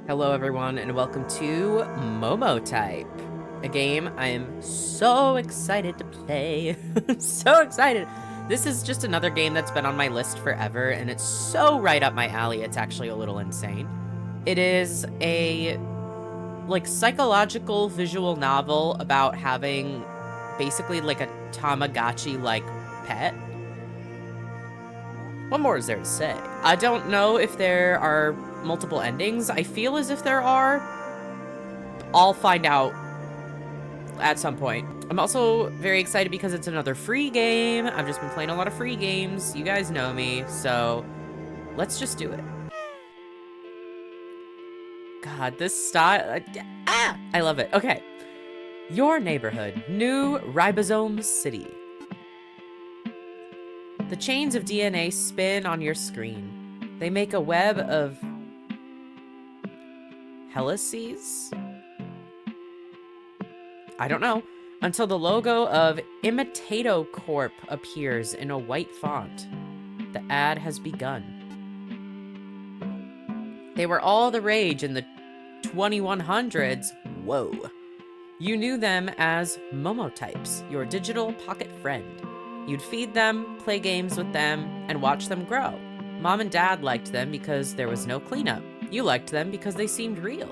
Hello everyone and welcome to Momotype, a game I am so excited to play. So excited. This is just another game that's been on my list forever and it's so right up my alley, it's actually a little insane. It is a psychological visual novel about having basically like a Tamagotchi-like pet. What more is there to say? I don't know if there are multiple endings. I feel as if there are. I'll find out at some point. I'm also very excited because it's another free game. I've just been playing a lot of free games. You guys know me, so let's just do it. God, this style... I love it. Okay. Your neighborhood. New Ribosome City. The chains of DNA spin on your screen. They make a web of helices? I don't know. Until the logo of Imitato Corp appears in a white font. The ad has begun. They were all the rage in the 2100s. Whoa. You knew them as Momotypes, your digital pocket friend. You'd feed them, play games with them, and watch them grow. Mom and Dad liked them because there was no cleanup. You liked them because they seemed real.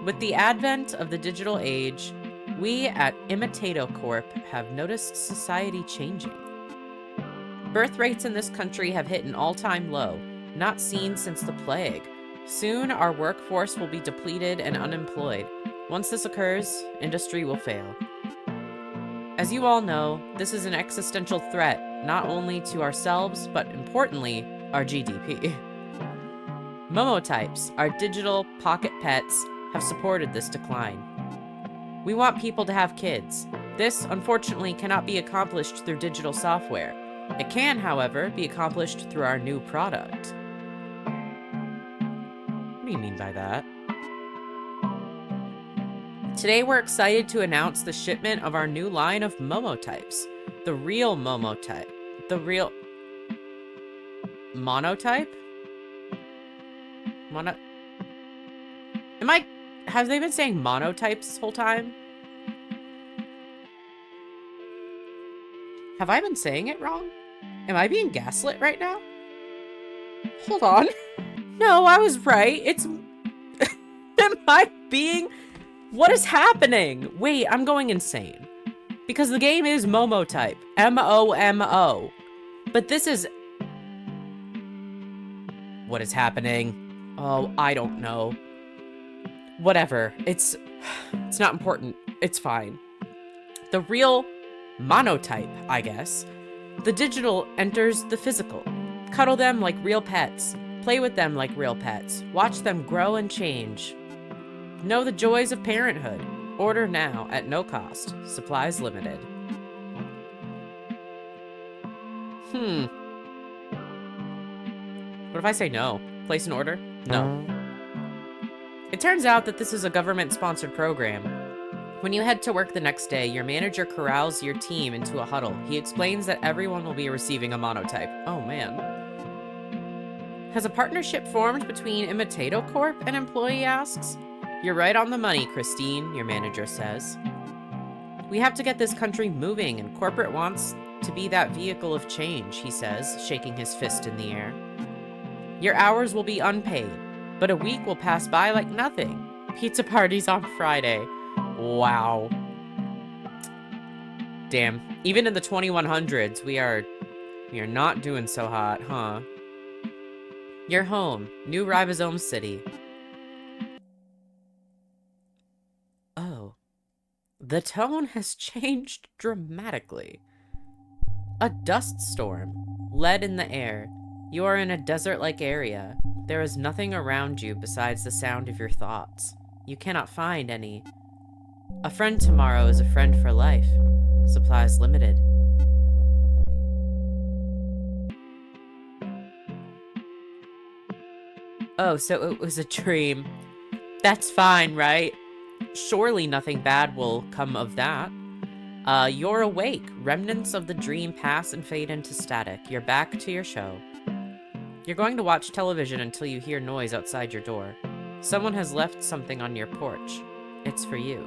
With the advent of the digital age, we at Imitato Corp have noticed society changing. Birth rates in this country have hit an all-time low, not seen since the plague. Soon, our workforce will be depleted and unemployed. Once this occurs, industry will fail. As you all know, this is an existential threat, not only to ourselves, but importantly, our GDP. Momotypes, our digital pocket pets, have supported this decline. We want people to have kids. This, unfortunately, cannot be accomplished through digital software. It can, however, be accomplished through our new product. What do you mean by that? Today, we're excited to announce the shipment of our new line of Momotypes. The real Momotype. The real... Monotype? Have they been saying monotypes this whole time? Have I been saying it wrong? Am I being gaslit right now? Hold on. No, I was right. It's... Am I being... What is happening? Wait, I'm going insane. Because the game is Momotype. M-O-M-O. But this is... What is happening? Oh, I don't know. Whatever. It's not important. It's fine. The real monotype, I guess. The digital enters the physical. Cuddle them like real pets. Play with them like real pets. Watch them grow and change. Know the joys of parenthood. Order now at no cost. Supplies limited. What if I say no? Place an order? No. It turns out that this is a government-sponsored program. When you head to work the next day, your manager corrals your team into a huddle. He explains that everyone will be receiving a monotype. Oh, man. Has a partnership formed between Imitato Corp? An employee asks. You're right on the money, Christine, your manager says. We have to get this country moving, and corporate wants to be that vehicle of change, he says, shaking his fist in the air. Your hours will be unpaid, but a week will pass by like nothing. Pizza parties on Friday. Wow. Damn. Even in the 2100s, we are not doing so hot, huh? Your home, New Ribosome City. Oh. The tone has changed dramatically. A dust storm. Lead in the air. You are in a desert-like area. There is nothing around you besides the sound of your thoughts. You cannot find any. A friend tomorrow is a friend for life. Supplies limited. Oh, so it was a dream. That's fine, right? Surely nothing bad will come of that. You're awake. Remnants of the dream pass and fade into static. You're back to your show. You're going to watch television until you hear noise outside your door. Someone has left something on your porch. It's for you.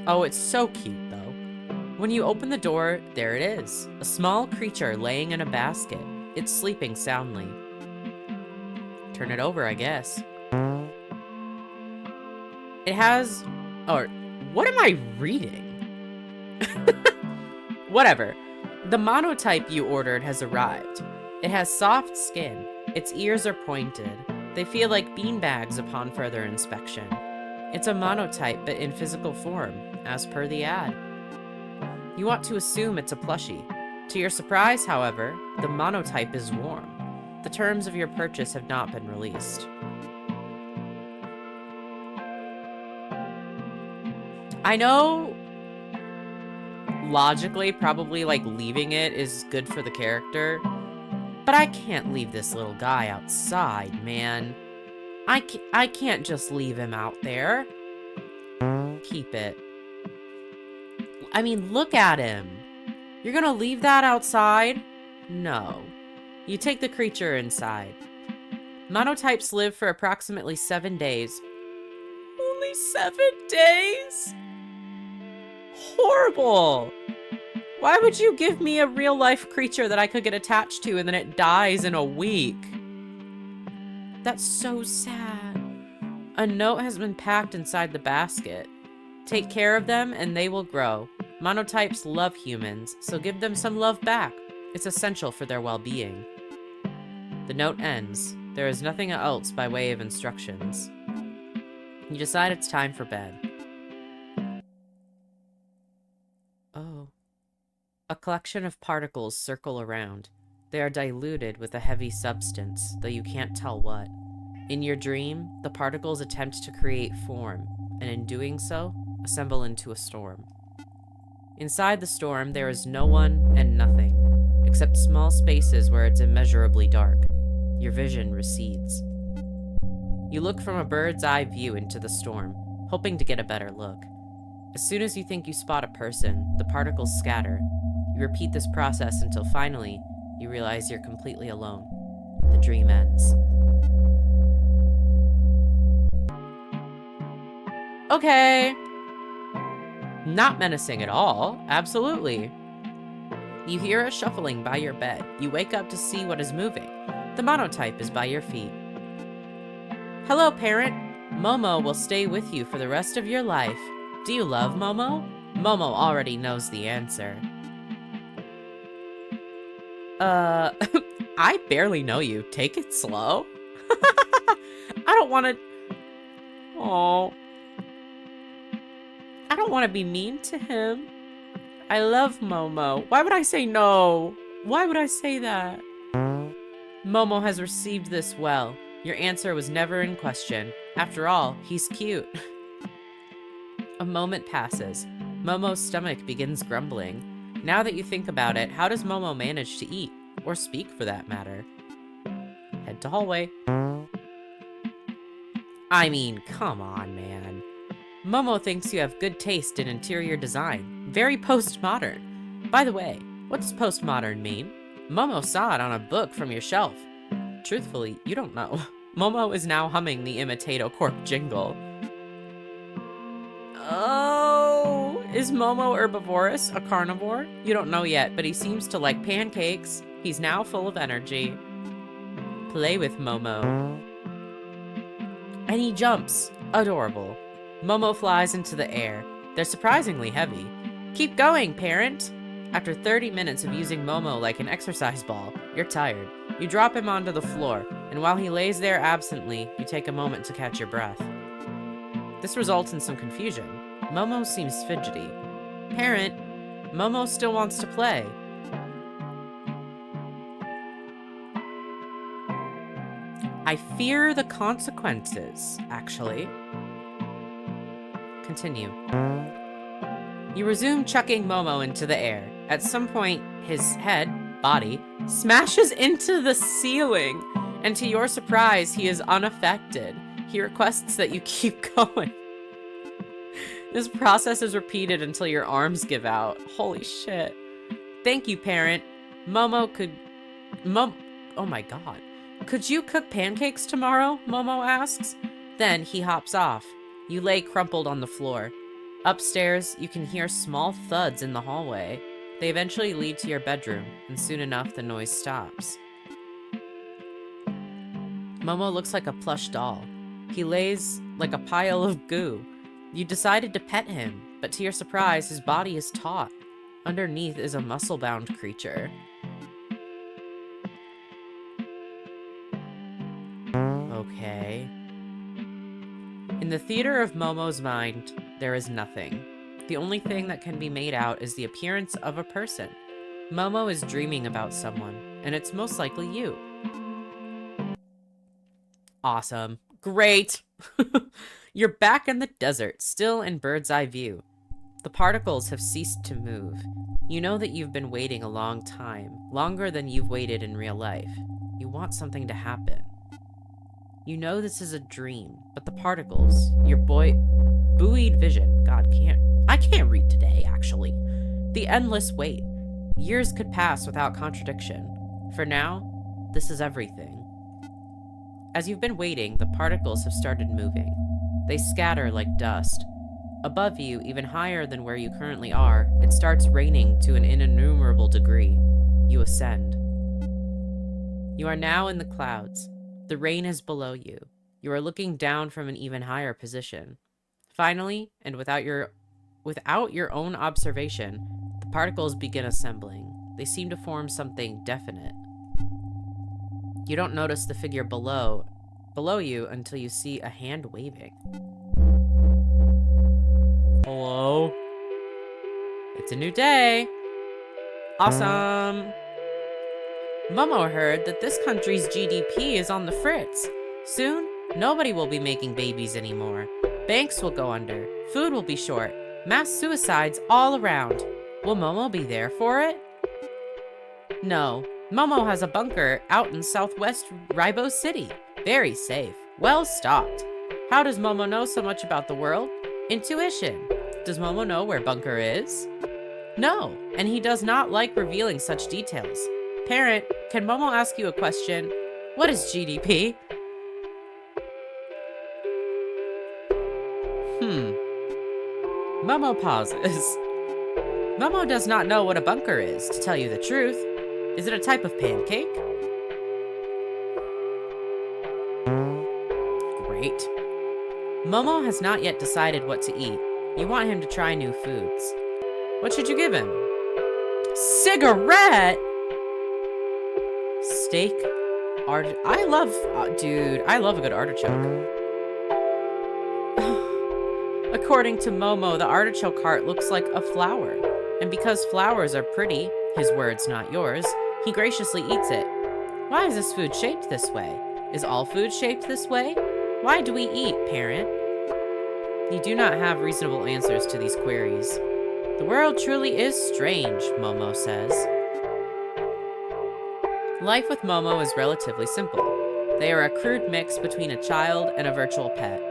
Oh, it's so cute, though. When you open the door, there it is. A small creature laying in a basket. It's sleeping soundly. Turn it over, I guess. It has... Or, what am I reading? Whatever. The monotype you ordered has arrived. It has soft skin. Its ears are pointed. They feel like beanbags upon further inspection. It's a monotype, but in physical form, as per the ad. You want to assume it's a plushie. To your surprise, however, the monotype is warm. The terms of your purchase have not been released. I know, logically, probably, like, leaving it is good for the character, but I can't leave this little guy outside, man. I can't just leave him out there. Keep it. I mean, look at him. You're gonna leave that outside? No. You take the creature inside. Monotypes live for approximately 7 days. Only 7 days? Horrible. Why would you give me a real-life creature that I could get attached to and then it dies in a week? That's so sad. A note has been packed inside the basket. Take care of them and they will grow. Monotypes love humans, so give them some love back. It's essential for their well-being. The note ends. There is nothing else by way of instructions. You decide it's time for bed. Oh. A collection of particles circle around. They are diluted with a heavy substance, though you can't tell what. In your dream, the particles attempt to create form, and in doing so, assemble into a storm. Inside the storm, there is no one and nothing, except small spaces where it's immeasurably dark. Your vision recedes. You look from a bird's eye view into the storm, hoping to get a better look. As soon as you think you spot a person, the particles scatter. You repeat this process until finally, you realize you're completely alone. The dream ends. Okay. Not menacing at all. Absolutely. You hear a shuffling by your bed. You wake up to see what is moving. The monotype is by your feet. Hello, parent. Momo will stay with you for the rest of your life. Do you love Momo? Momo already knows the answer. I barely know you. Take it slow. I don't want to... Oh. I don't want to be mean to him. I love Momo. Why would I say no? Why would I say that? Momo has received this well. Your answer was never in question. After all, he's cute. A moment passes. Momo's stomach begins grumbling. Now that you think about it, how does Momo manage to eat? Or speak, for that matter? Head to hallway. I mean, come on, man. Momo thinks you have good taste in interior design. Very postmodern. By the way, what does postmodern mean? Momo saw it on a book from your shelf. Truthfully, you don't know. Momo is now humming the Imitato Corp jingle. Oh, is Momo herbivorous, a carnivore? You don't know yet, but he seems to like pancakes. He's now full of energy. Play with Momo. And he jumps. Adorable. Momo flies into the air. They're surprisingly heavy. Keep going, parent! After 30 minutes of using Momo like an exercise ball, you're tired. You drop him onto the floor, and while he lays there absently, you take a moment to catch your breath. This results in some confusion. Momo seems fidgety. Parent, Momo still wants to play. I fear the consequences, actually. Continue. You resume chucking Momo into the air. At some point, his body, smashes into the ceiling, and to your surprise, he is unaffected. He requests that you keep going. This process is repeated until your arms give out. Holy shit. Thank you, parent. Oh my god. Could you cook pancakes tomorrow? Momo asks. Then he hops off. You lay crumpled on the floor. Upstairs, you can hear small thuds in the hallway. They eventually lead to your bedroom, and soon enough, the noise stops. Momo looks like a plush doll. He lays like a pile of goo. You decided to pet him, but to your surprise, his body is taut. Underneath is a muscle-bound creature. Okay. In the theater of Momo's mind, there is nothing. The only thing that can be made out is the appearance of a person. Momo is dreaming about someone, and it's most likely you. Awesome. Great! You're back in the desert, still in bird's eye view. The particles have ceased to move. You know that you've been waiting a long time, longer than you've waited in real life. You want something to happen. You know this is a dream, but the particles, your buoyed vision, I can't read today, actually. The endless wait. Years could pass without contradiction. For now, this is everything. As you've been waiting, the particles have started moving. They scatter like dust. Above you, even higher than where you currently are, it starts raining to an innumerable degree. You ascend. You are now in the clouds. The rain is below you. You are looking down from an even higher position. Finally, and without your own observation, the particles begin assembling. They seem to form something definite. You don't notice the figure below you until you see a hand waving. Hello? It's a new day. Awesome. Momo heard that this country's GDP is on the fritz. Soon, nobody will be making babies anymore. Banks will go under. Food will be short. Mass suicides all around. Will Momo be there for it? No. Momo has a bunker out in southwest Raibo City. Very safe. Well stocked. How does Momo know so much about the world? Intuition. Does Momo know where bunker is? No, and he does not like revealing such details. Parent, can Momo ask you a question? What is GDP? Momo pauses. Momo does not know what a bunker is, to tell you the truth. Is it a type of pancake? Great. Momo has not yet decided what to eat. You want him to try new foods. What should you give him? Cigarette? Steak? I love a good artichoke. According to Momo, the artichoke heart looks like a flower. And because flowers are pretty, his words not yours, he graciously eats it. Why is this food shaped this way? Is all food shaped this way? Why do we eat, parent? You do not have reasonable answers to these queries. The world truly is strange, Momo says. Life with Momo is relatively simple. They are a crude mix between a child and a virtual pet.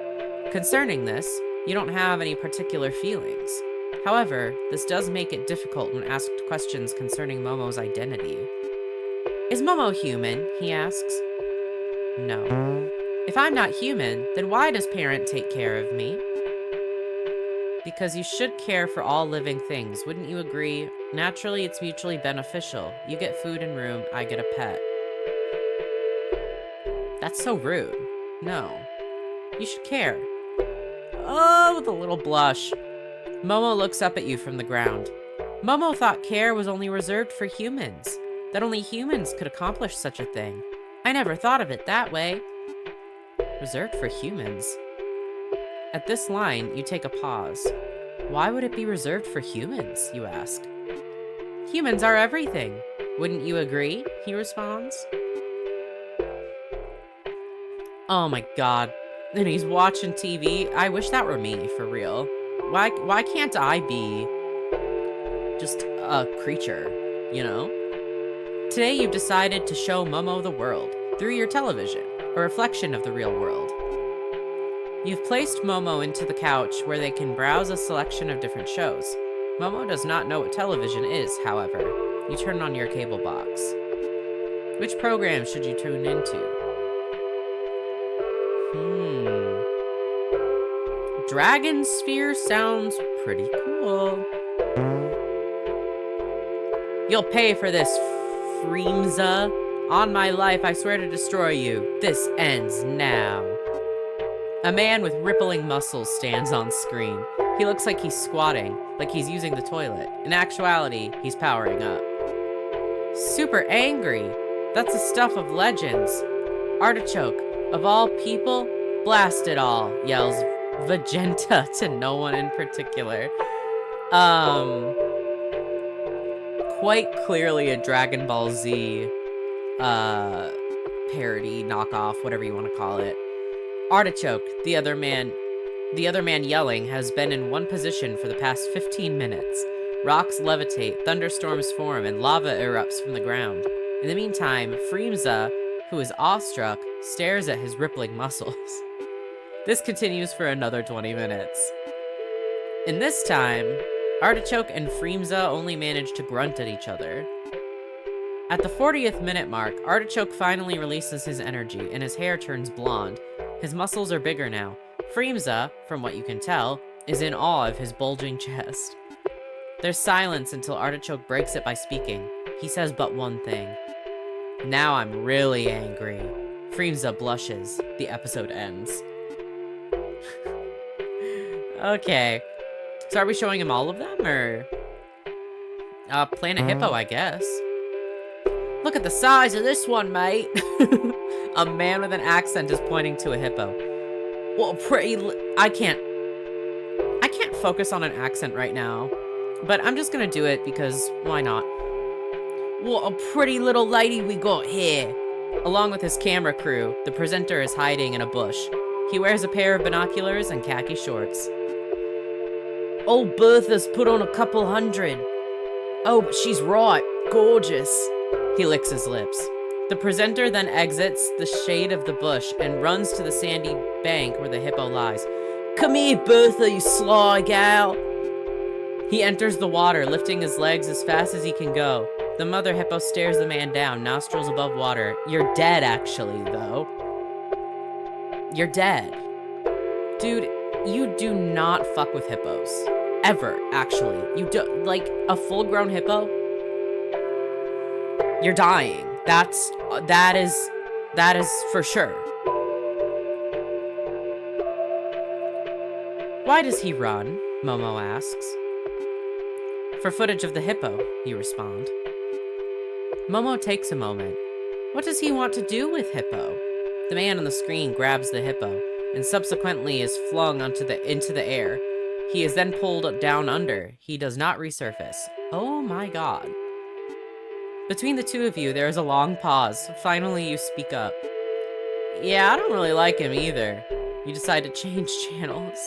Concerning this, you don't have any particular feelings. However, this does make it difficult when asked questions concerning Momo's identity. Is Momo human? He asks. No. If I'm not human, then why does parent take care of me? Because you should care for all living things, wouldn't you agree? Naturally, it's mutually beneficial. You get food and room, I get a pet. That's so rude. No. You should care. Oh, with a little blush. Momo looks up at you from the ground. Momo thought care was only reserved for humans, that only humans could accomplish such a thing. I never thought of it that way. Reserved for humans? At this line, you take a pause. Why would it be reserved for humans, you ask? Humans are everything. Wouldn't you agree? He responds. Oh my god. And he's watching TV. I wish that were me, for real. Why can't I be just a creature, you know? Today you've decided to show Momo the world through your television, a reflection of the real world. You've placed Momo into the couch where they can browse a selection of different shows. Momo does not know what television is, however. You turn on your cable box. Which program should you tune into? Dragon sphere sounds pretty cool. You'll pay for this, Freemza. On my life, I swear to destroy you. This ends now. A man with rippling muscles stands on screen. He looks like he's squatting, like he's using the toilet. In actuality, he's powering up. Super angry. That's the stuff of legends. Artichoke, of all people, blast it all, yells Vegeta to no one in particular. Quite clearly a Dragon Ball Z parody, knockoff, whatever you want to call it. Artichoke, the other man yelling, has been in one position for the past 15 minutes. Rocks levitate, thunderstorms form, and lava erupts from the ground. In the meantime, Freemza, who is awestruck, stares at his rippling muscles. This continues for another 20 minutes. In this time, Artichoke and Freemza only manage to grunt at each other. At the 40th minute mark, Artichoke finally releases his energy, and his hair turns blonde. His muscles are bigger now. Freemza, from what you can tell, is in awe of his bulging chest. There's silence until Artichoke breaks it by speaking. He says but one thing. Now I'm really angry. Freemza blushes. The episode ends. Okay. So are we showing him all of them, or? Planet Hippo, I guess. Look at the size of this one, mate. A man with an accent is pointing to a hippo. Well, I can't focus on an accent right now, but I'm just gonna do it because why not? What a pretty little lady we got here. Along with his camera crew, the presenter is hiding in a bush. He wears a pair of binoculars and khaki shorts. Old Bertha's put on a couple hundred. Oh, but she's right. Gorgeous. He licks his lips. The presenter then exits the shade of the bush and runs to the sandy bank where the hippo lies. Come here, Bertha, you sly gal. He enters the water, lifting his legs as fast as he can go. The mother hippo stares the man down, nostrils above water. You're dead, actually, though. You're dead. Dude, you do not fuck with hippos. Ever, actually. You do, like, a full-grown hippo? You're dying. That is for sure. Why does he run? Momo asks. For footage of the hippo, you respond. Momo takes a moment. What does he want to do with Hippo? The man on the screen grabs the hippo, and subsequently is flung into the air. He is then pulled down under. He does not resurface. Oh my god. Between the two of you, there is a long pause. Finally, you speak up. Yeah, I don't really like him either. You decide to change channels.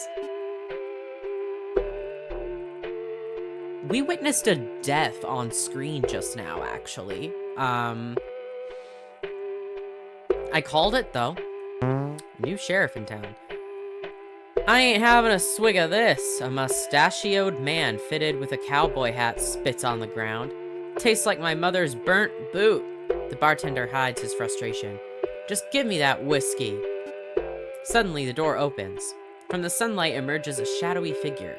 We witnessed a death on screen just now, actually. I called it, though. New sheriff in town. I ain't having a swig of this. A mustachioed man fitted with a cowboy hat spits on the ground. Tastes like my mother's burnt boot. The bartender hides his frustration. Just give me that whiskey. Suddenly, the door opens. From the sunlight emerges a shadowy figure.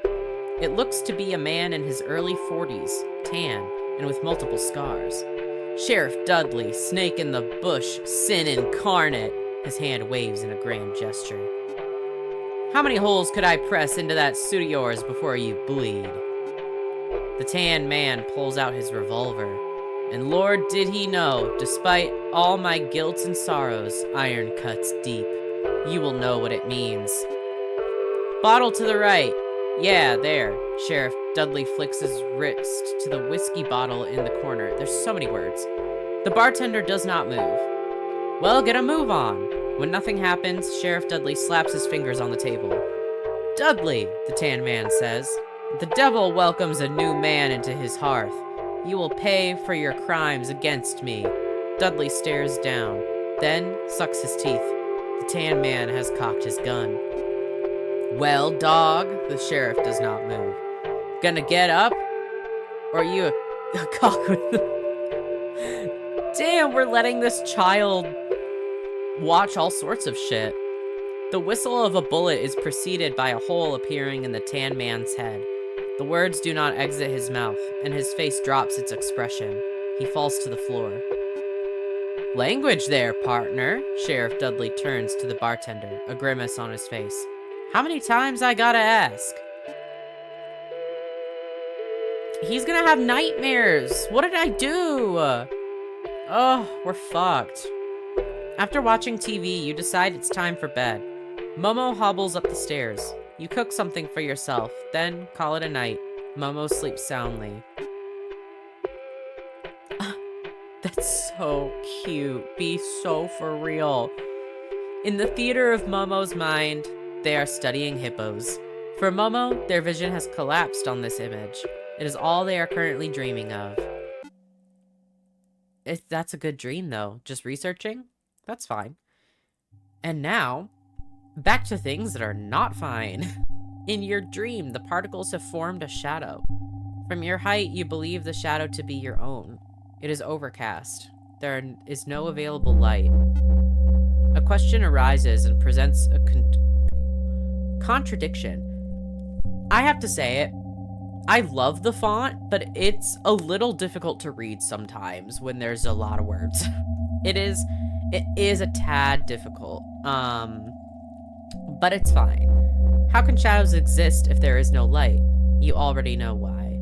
It looks to be a man in his early 40s, tan, and with multiple scars. Sheriff Dudley, snake in the bush, sin incarnate. His hand waves in a grand gesture. How many holes could I press into that suit of yours before you bleed? The tan man pulls out his revolver, and Lord did he know, despite all my guilt and sorrows, iron cuts deep. You will know what it means. Bottle to the right. Yeah, there. Sheriff Dudley flicks his wrist to the whiskey bottle in the corner. There's so many words. The bartender does not move. Well, get a move on. When nothing happens, Sheriff Dudley slaps his fingers on the table. Dudley, the tan man says, the devil welcomes a new man into his hearth. You will pay for your crimes against me. Dudley stares down, then sucks his teeth. The tan man has cocked his gun. Well, dog, the sheriff does not move. Gonna get up? Or are you a cock with... Damn, we're letting this child watch all sorts of shit. The whistle of a bullet is preceded by a hole appearing in the tan man's head. The words do not exit his mouth, and his face drops its expression. He falls to the floor. Language there, partner. Sheriff Dudley turns to the bartender, a grimace on his face. How many times I gotta ask? He's gonna have nightmares. What did I do? Oh, we're fucked. After watching TV, you decide it's time for bed. Momo hobbles up the stairs. You cook something for yourself, then call it a night. Momo sleeps soundly. That's so cute. Be so for real. In the theater of Momo's mind, they are studying hippos. For Momo, their vision has collapsed on this image. It is all they are currently dreaming of. That's a good dream, though. Just researching? That's fine. And now, back to things that are not fine. In your dream, the particles have formed a shadow. From your height, you believe the shadow to be your own. It is overcast. There is no available light. A question arises and presents a contradiction. I have to say it. I love the font, but it's a little difficult to read sometimes when there's a lot of words. It is a tad difficult. But it's fine. How can shadows exist if there is no light? You already know why.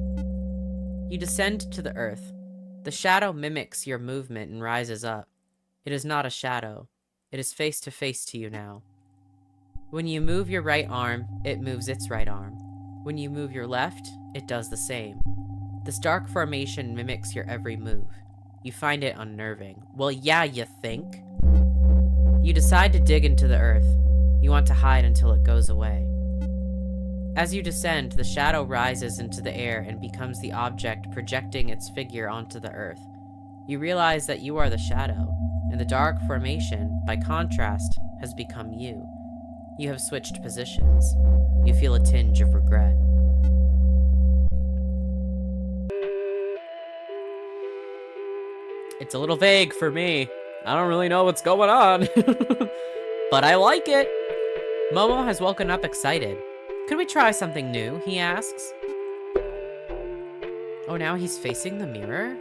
You descend to the earth. The shadow mimics your movement and rises up. It is not a shadow. It is face to face to you now. When you move your right arm, it moves its right arm. When you move your left, it does the same. This dark formation mimics your every move. You find it unnerving. Well, yeah, you think. You decide to dig into the earth. You want to hide until it goes away. As you descend, the shadow rises into the air and becomes the object projecting its figure onto the earth. You realize that you are the shadow, and the dark formation, by contrast, has become you. You have switched positions. You feel a tinge of regret. It's a little vague for me. I don't really know what's going on. But I like it. Momo has woken up excited. Could we try something new? He asks. Oh, now he's facing the mirror?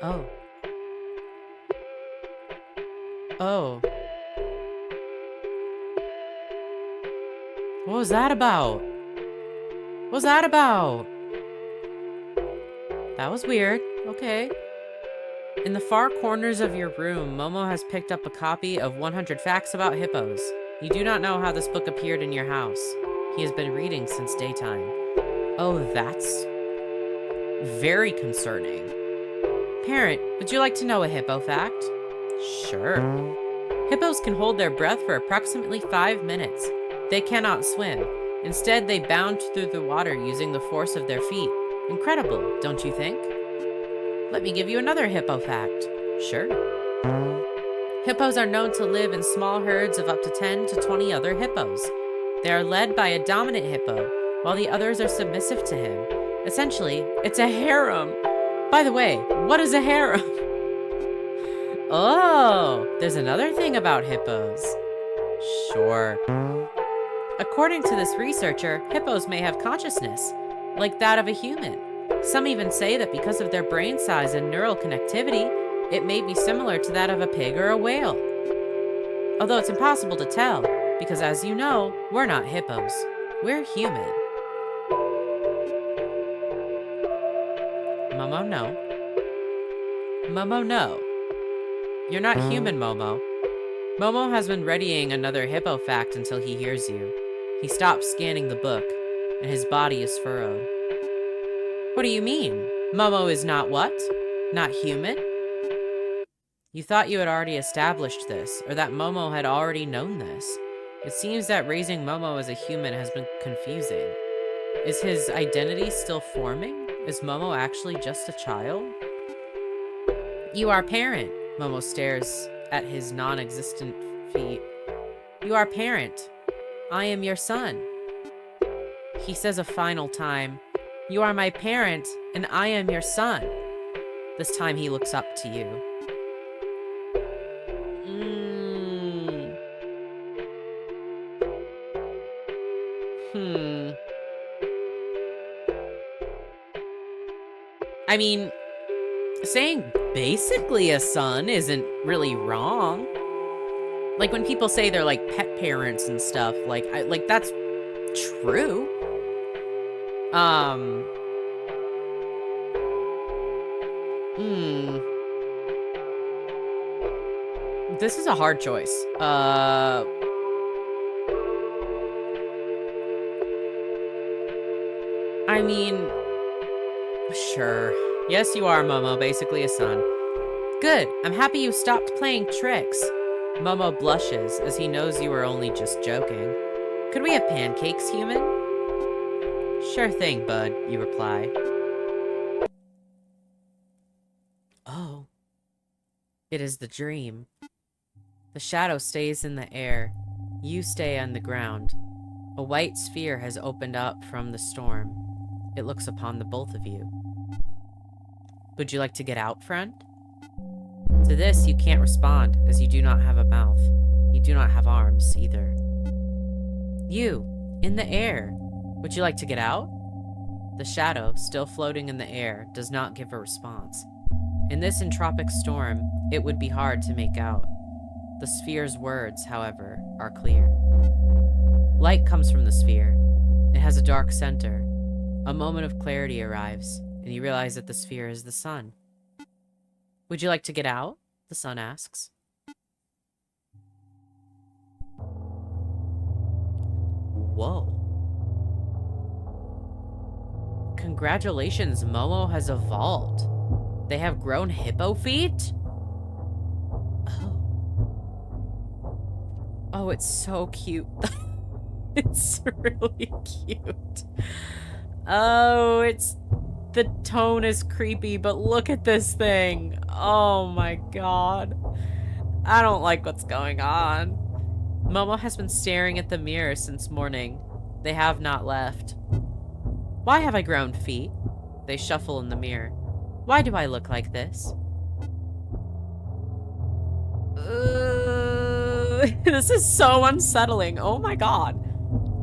Oh. Oh. What was that about? What was that about? That was weird. Okay. In the far corners of your room, Momo has picked up a copy of 100 Facts About Hippos. You do not know how this book appeared in your house. He has been reading since daytime. Oh, that's very concerning. Parent, would you like to know a hippo fact? Sure. Hippos can hold their breath for approximately 5 minutes. They cannot swim. Instead, they bound through the water using the force of their feet. Incredible, don't you think? Let me give you another hippo fact. Sure. Hippos are known to live in small herds of up to 10 to 20 other hippos. They are led by a dominant hippo, while the others are submissive to him. Essentially, it's a harem. By the way, what is a harem? Oh, there's another thing about hippos. Sure. According to this researcher, hippos may have consciousness, like that of a human. Some even say that because of their brain size and neural connectivity, it may be similar to that of a pig or a whale. Although it's impossible to tell, because as you know, we're not hippos. We're human. Momo, no. Momo, no. You're not human, Momo. Momo has been readying another hippo fact until he hears you. He stops scanning the book, and his body is furrowed. What do you mean? Momo is not what? Not human? You thought you had already established this, or that Momo had already known this. It seems that raising Momo as a human has been confusing. Is his identity still forming? Is Momo actually just a child? You are parent. Momo stares at his non-existent feet. You are parent. I am your son. He says a final time, you are my parent, and I am your son. This time he looks up to you. I mean, saying basically a son isn't really wrong. Like, when people say they're, like, pet parents and stuff, like, that's true. This is a hard choice. I mean, sure. Yes, you are, Momo, basically a son. Good, I'm happy you stopped playing tricks. Momo blushes, as he knows you were only just joking. Could we have pancakes, human? Sure thing, bud, you reply. Oh. It is the dream. The shadow stays in the air. You stay on the ground. A white sphere has opened up from the storm. It looks upon the both of you. Would you like to get out, friend? To this, you can't respond, as you do not have a mouth. You do not have arms, either. You, in the air. Would you like to get out? The shadow, still floating in the air, does not give a response. In this entropic storm, it would be hard to make out. The sphere's words, however, are clear. Light comes from the sphere. It has a dark center. A moment of clarity arrives, and you realize that the sphere is the sun. Would you like to get out? The sun asks. Whoa. Congratulations, Momo has evolved. They have grown hippo feet? Oh, it's so cute. It's really cute. Oh, the tone is creepy, but look at this thing. Oh my god. I don't like what's going on. Momo has been staring at the mirror since morning. They have not left. Why have I grown feet? They shuffle in the mirror. Why do I look like this? This is so unsettling. Oh my god.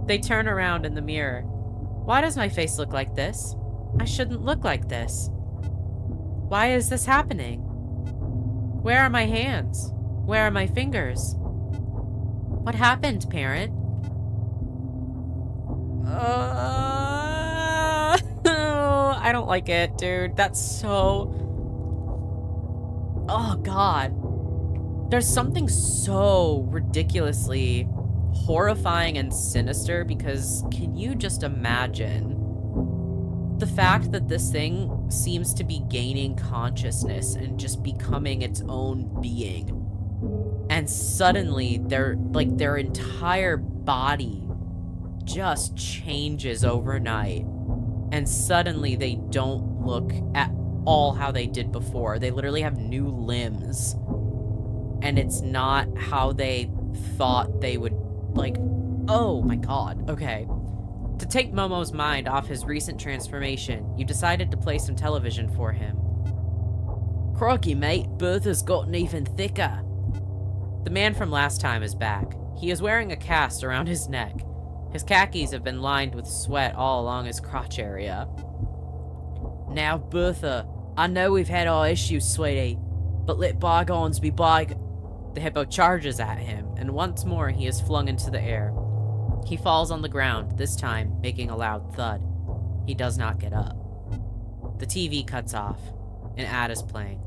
They turn around in the mirror. Why does my face look like this? I shouldn't look like this. Why is this happening? Where are my hands? Where are my fingers? What happened, parent? I don't like it, dude. That's so... Oh, God. There's something so ridiculously horrifying and sinister because can you just imagine the fact that this thing seems to be gaining consciousness and just becoming its own being, and suddenly their entire body just changes overnight, and suddenly they don't look at all how they did before. They literally have new limbs, and it's not how they thought they would, like, oh my god, okay. To take Momo's mind off his recent transformation, you decided to play some television for him. Crikey, mate, Bertha's gotten even thicker. The man from last time is back. He is wearing a cast around his neck. His khakis have been lined with sweat all along his crotch area. Now, Bertha, I know we've had our issues, sweetie, but let bygones be bygones. The hippo charges at him, and once more he is flung into the air. He falls on the ground, this time making a loud thud. He does not get up. The TV cuts off. An ad is playing.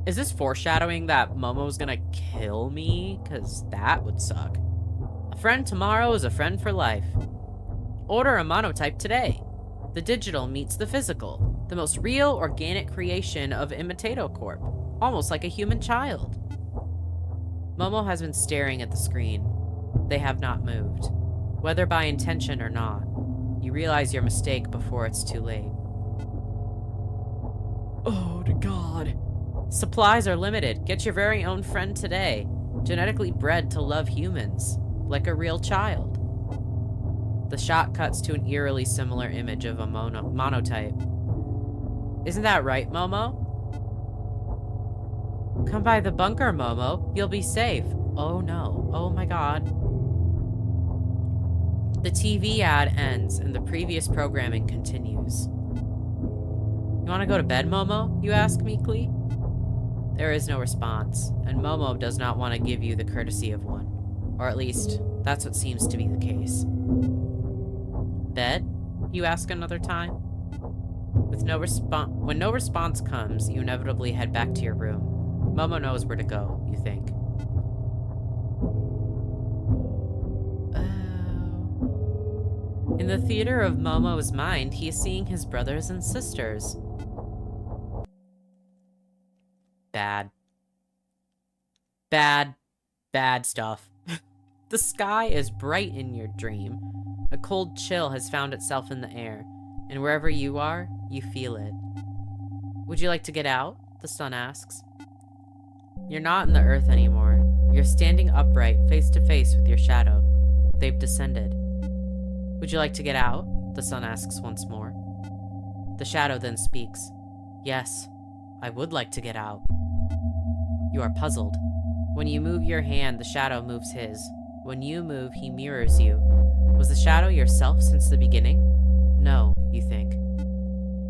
Is this foreshadowing that Momo's gonna kill me? Because that would suck. A friend tomorrow is a friend for life. Order a monotype today. The digital meets the physical. The most real, organic creation of Imitato Corp. Almost like a human child. Momo has been staring at the screen. They have not moved. Whether by intention or not, you realize your mistake before it's too late. Oh, God. Supplies are limited. Get your very own friend today. Genetically bred to love humans. Like a real child. The shot cuts to an eerily similar image of a monotype. Isn't that right, Momo? Come by the bunker, Momo. You'll be safe. Oh no. Oh my god. The TV ad ends and the previous programming continues. You want to go to bed, Momo? You ask meekly. There is no response, and Momo does not want to give you the courtesy of one. Or at least, that's what seems to be the case. Bed? You ask another time. When no response comes, you inevitably head back to your room. Momo knows where to go, you think. In the theater of Momo's mind, he is seeing his brothers and sisters. Bad. Bad. Bad stuff. The sky is bright in your dream. A cold chill has found itself in the air, and wherever you are, you feel it. Would you like to get out? The sun asks. You're not in the earth anymore. You're standing upright, face to face with your shadow. They've descended. Would you like to get out? The sun asks once more. The shadow then speaks. Yes, I would like to get out. You are puzzled. When you move your hand, the shadow moves his. When you move, he mirrors you. Was the shadow yourself since the beginning? No, you think.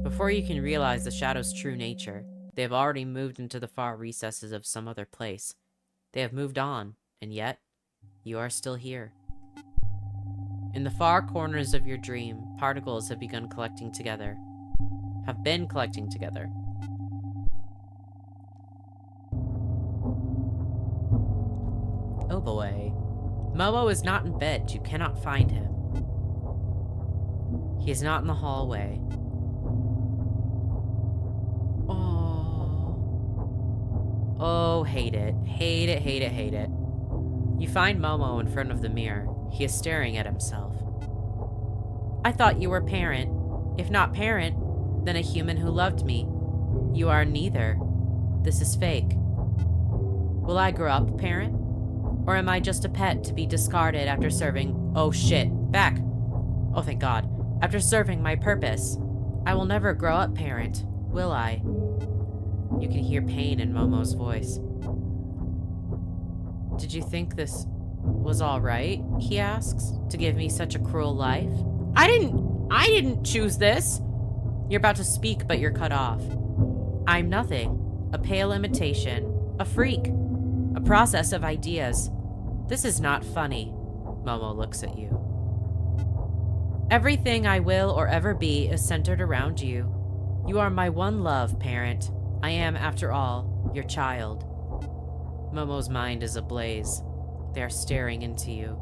Before you can realize the shadow's true nature, they have already moved into the far recesses of some other place. They have moved on, and yet, you are still here. In the far corners of your dream, particles have begun collecting together. Have been collecting together. Oh boy. Momo is not in bed. You cannot find him. He is not in the hallway. Oh. Oh, hate it. Hate it, hate it, hate it. You find Momo in front of the mirror. He is staring at himself. I thought you were parent. If not parent, then a human who loved me. You are neither. This is fake. Will I grow up parent? Or am I just a pet to be discarded after serving— oh shit, back! Oh thank God. After serving my purpose. I will never grow up parent, will I? You can hear pain in Momo's voice. Did you think this was alright? He asks, to give me such a cruel life? I didn't choose this! You're about to speak, but you're cut off. I'm nothing. A pale imitation. A freak. A process of ideas. This is not funny. Momo looks at you. Everything I will or ever be is centered around you. You are my one love, parent. I am, after all, your child. Momo's mind is ablaze. They are staring into you.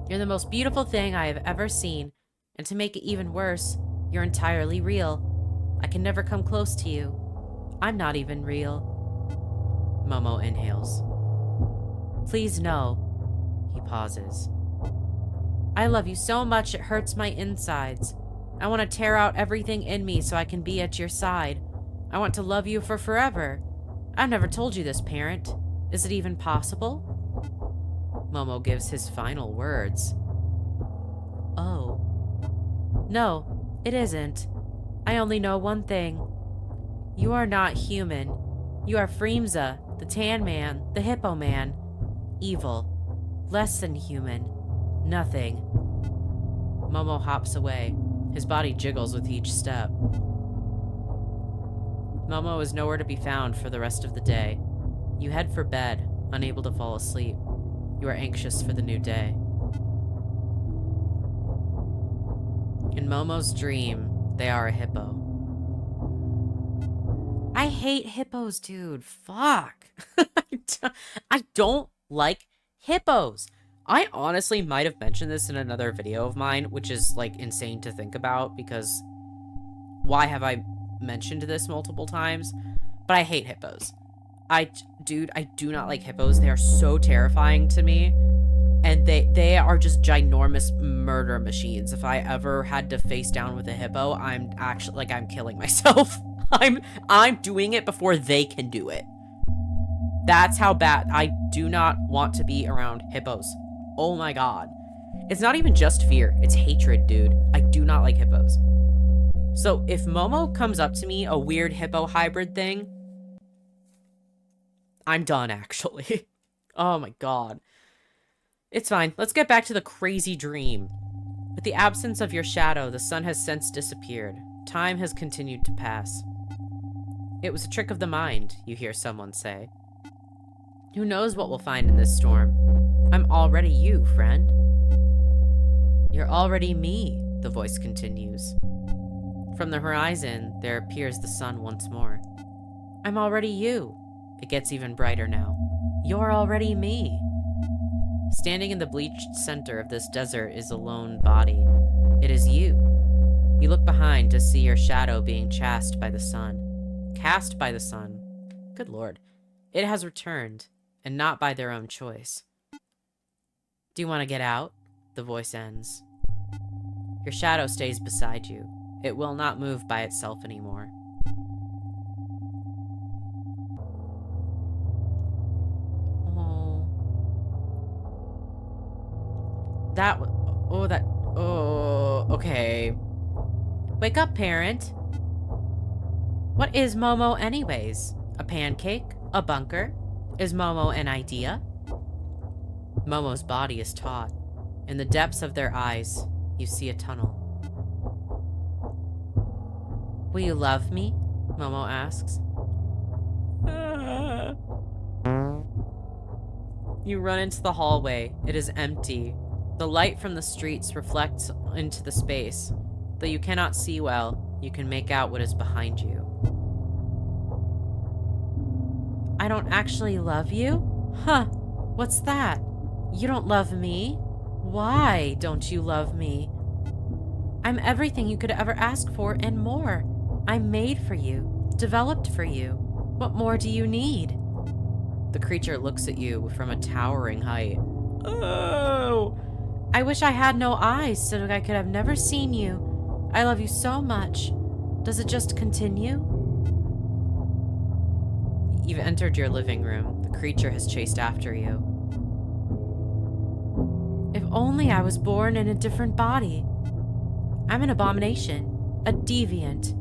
You're the most beautiful thing I have ever seen, and to make it even worse, you're entirely real. I can never come close to you. I'm not even real. Momo inhales. Please no. He pauses. I love you so much it hurts my insides. I want to tear out everything in me so I can be at your side. I want to love you for forever. I've never told you this, parent. Is it even possible? Momo gives his final words. Oh. No, it isn't. I only know one thing. You are not human. You are Freemza, the Tan Man, the Hippo Man. Evil. Less than human. Nothing. Momo hops away. His body jiggles with each step. Momo is nowhere to be found for the rest of the day. You head for bed, unable to fall asleep. You are anxious for the new day. In Momo's dream, they are a hippo. I hate hippos, dude. Fuck. I don't like hippos. I honestly might have mentioned this in another video of mine, which is, like, insane to think about, because why have I mentioned this multiple times? But I hate hippos. Dude, I do not like hippos. They are so terrifying to me. And they are just ginormous murder machines. If I ever had to face down with a hippo, I'm actually, like, I'm killing myself. I'm doing it before they can do it. That's how bad. I do not want to be around hippos. Oh my God. It's not even just fear. It's hatred, dude. I do not like hippos. So if Momo comes up to me, a weird hippo hybrid thing, I'm done, actually. Oh my God. It's fine. Let's get back to the crazy dream. With the absence of your shadow, the sun has since disappeared. Time has continued to pass. It was a trick of the mind, you hear someone say. Who knows what we'll find in this storm? I'm already you, friend. You're already me, the voice continues. From the horizon, there appears the sun once more. I'm already you. It gets even brighter now. You're already me. Standing in the bleached center of this desert is a lone body. It is you. You look behind to see your shadow being cast by the sun. Cast by the sun. Good lord. It has returned, and not by their own choice. Do you want to get out? The voice ends. Your shadow stays beside you. It will not move by itself anymore. Okay. Wake up, parent. What is Momo anyways? A pancake? A bunker? Is Momo an idea? Momo's body is taut. In the depths of their eyes, you see a tunnel. Will you love me? Momo asks. You run into the hallway. It is empty. The light from the streets reflects into the space. Though you cannot see well, you can make out what is behind you. I don't actually love you? Huh, what's that? You don't love me? Why don't you love me? I'm everything you could ever ask for and more. I'm made for you, developed for you. What more do you need? The creature looks at you from a towering height. Oh! I wish I had no eyes so I could have never seen you. I love you so much. Does it just continue? You've entered your living room. The creature has chased after you. If only I was born in a different body. I'm an abomination, a deviant.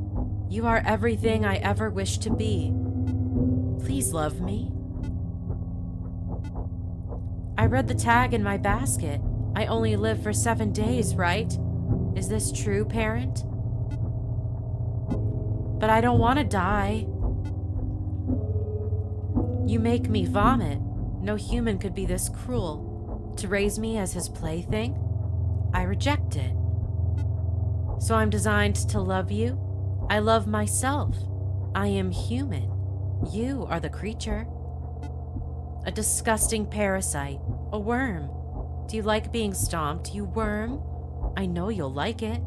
You are everything I ever wished to be. Please love me. I read the tag in my basket. I only live for 7 days, right? Is this true, parent? But I don't want to die. You make me vomit. No human could be this cruel. To raise me as his plaything? I reject it. So I'm designed to love you? I love myself. I am human. You are the creature. A disgusting parasite. A worm. Do you like being stomped, you worm? I know you'll like it.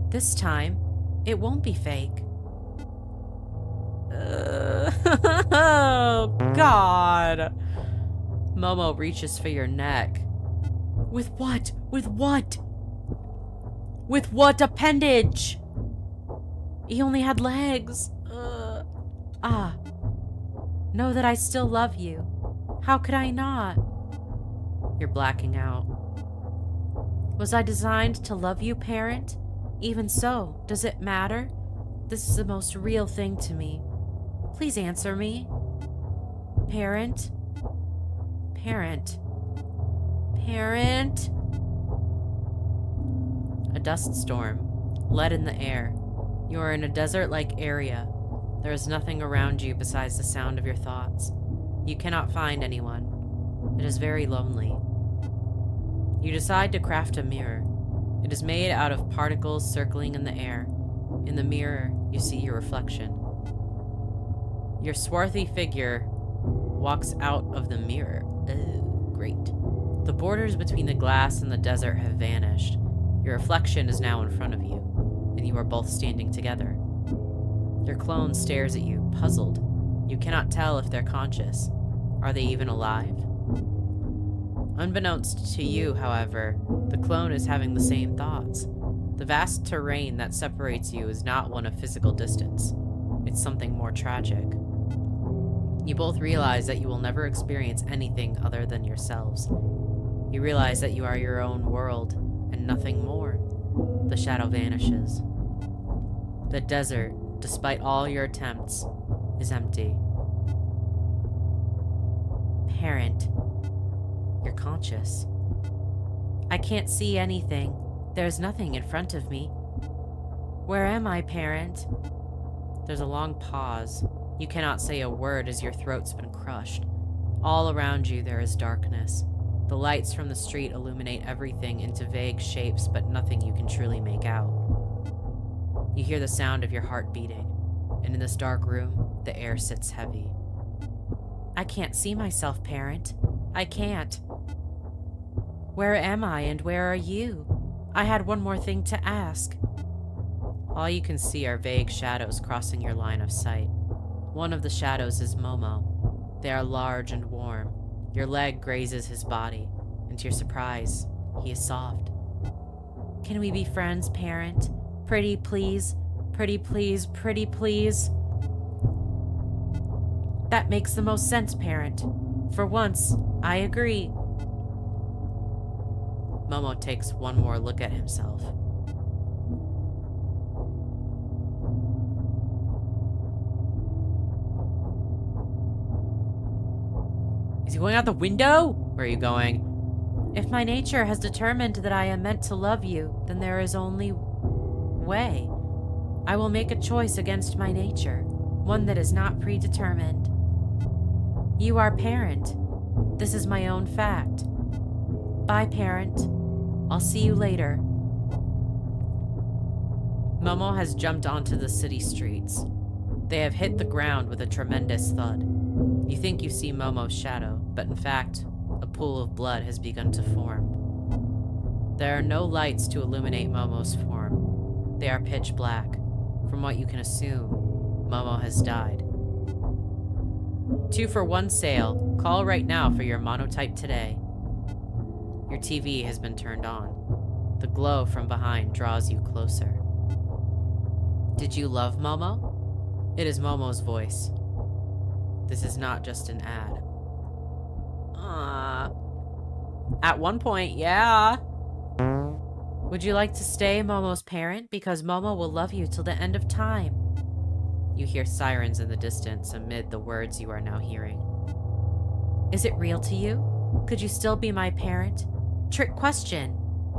This time, it won't be fake. Oh, God. Momo reaches for your neck. With what? With what? With what appendage? He only had legs. Know that I still love you. How could I not? You're blacking out. Was I designed to love you, parent? Even so, does it matter? This is the most real thing to me. Please answer me. Parent? Parent? Parent? A dust storm. Lead in the air. You are in a desert-like area. There is nothing around you besides the sound of your thoughts. You cannot find anyone. It is very lonely. You decide to craft a mirror. It is made out of particles circling in the air. In the mirror, you see your reflection. Your swarthy figure walks out of the mirror. Oh, great. The borders between the glass and the desert have vanished. Your reflection is now in front of you, and you are both standing together. Your clone stares at you, puzzled. You cannot tell if they're conscious. Are they even alive? Unbeknownst to you, however, the clone is having the same thoughts. The vast terrain that separates you is not one of physical distance. It's something more tragic. You both realize that you will never experience anything other than yourselves. You realize that you are your own world, and nothing more. The shadow vanishes. The desert, despite all your attempts, is empty. Parent. You're conscious. I can't see anything. There's nothing in front of me. Where am I, parent? There's a long pause. You cannot say a word as your throat's been crushed. All around you there is darkness. The lights from the street illuminate everything into vague shapes, but nothing you can truly make out. You hear the sound of your heart beating, and in this dark room, the air sits heavy. I can't see myself, parent. I can't. Where am I and where are you? I had one more thing to ask. All you can see are vague shadows crossing your line of sight. One of the shadows is Momo. They are large and warm. Your leg grazes his body, and to your surprise, he is soft. Can we be friends, parent? Pretty please, pretty please, pretty please. That makes the most sense, parent. For once, I agree. Momo takes one more look at himself. Is he going out the window? Where are you going? If my nature has determined that I am meant to love you, then there is only way. I will make a choice against my nature, one that is not predetermined. You are parent. This is my own fact. Bye, parent. I'll see you later. Momo has jumped onto the city streets. They have hit the ground with a tremendous thud. You think you see Momo's shadow, but in fact, a pool of blood has begun to form. There are no lights to illuminate Momo's form. They are pitch black. From what you can assume, Momo has died. 2 for 1 sale. Call right now for your Momotype today. Your TV has been turned on. The glow from behind draws you closer. Did you love Momo? It is Momo's voice. This is not just an ad. At one point, yeah. Would you like to stay Momo's parent? Because Momo will love you till the end of time. You hear sirens in the distance amid the words you are now hearing. Is it real to you? Could you still be my parent? Trick question.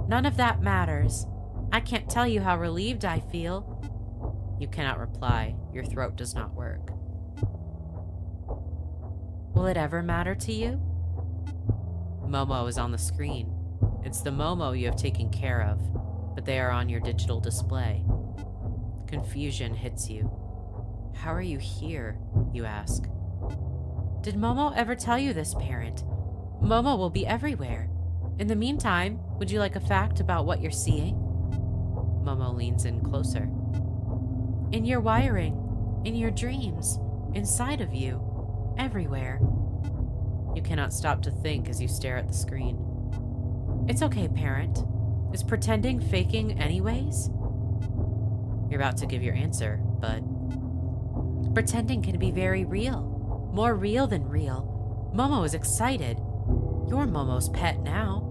None of that matters. I can't tell you how relieved I feel. You cannot reply. Your throat does not work. Will it ever matter to you? Momo is on the screen. It's the Momo you have taken care of, but they are on your digital display. Confusion hits you. How are you here? You ask. Did Momo ever tell you this, parent? Momo will be everywhere. In the meantime, would you like a fact about what you're seeing? Momo leans in closer. In your wiring, in your dreams, inside of you, everywhere. You cannot stop to think as you stare at the screen. It's okay, parent. Is pretending faking anyways? You're about to give your answer, but... Pretending can be very real. More real than real. Momo is excited. You're Momo's pet now.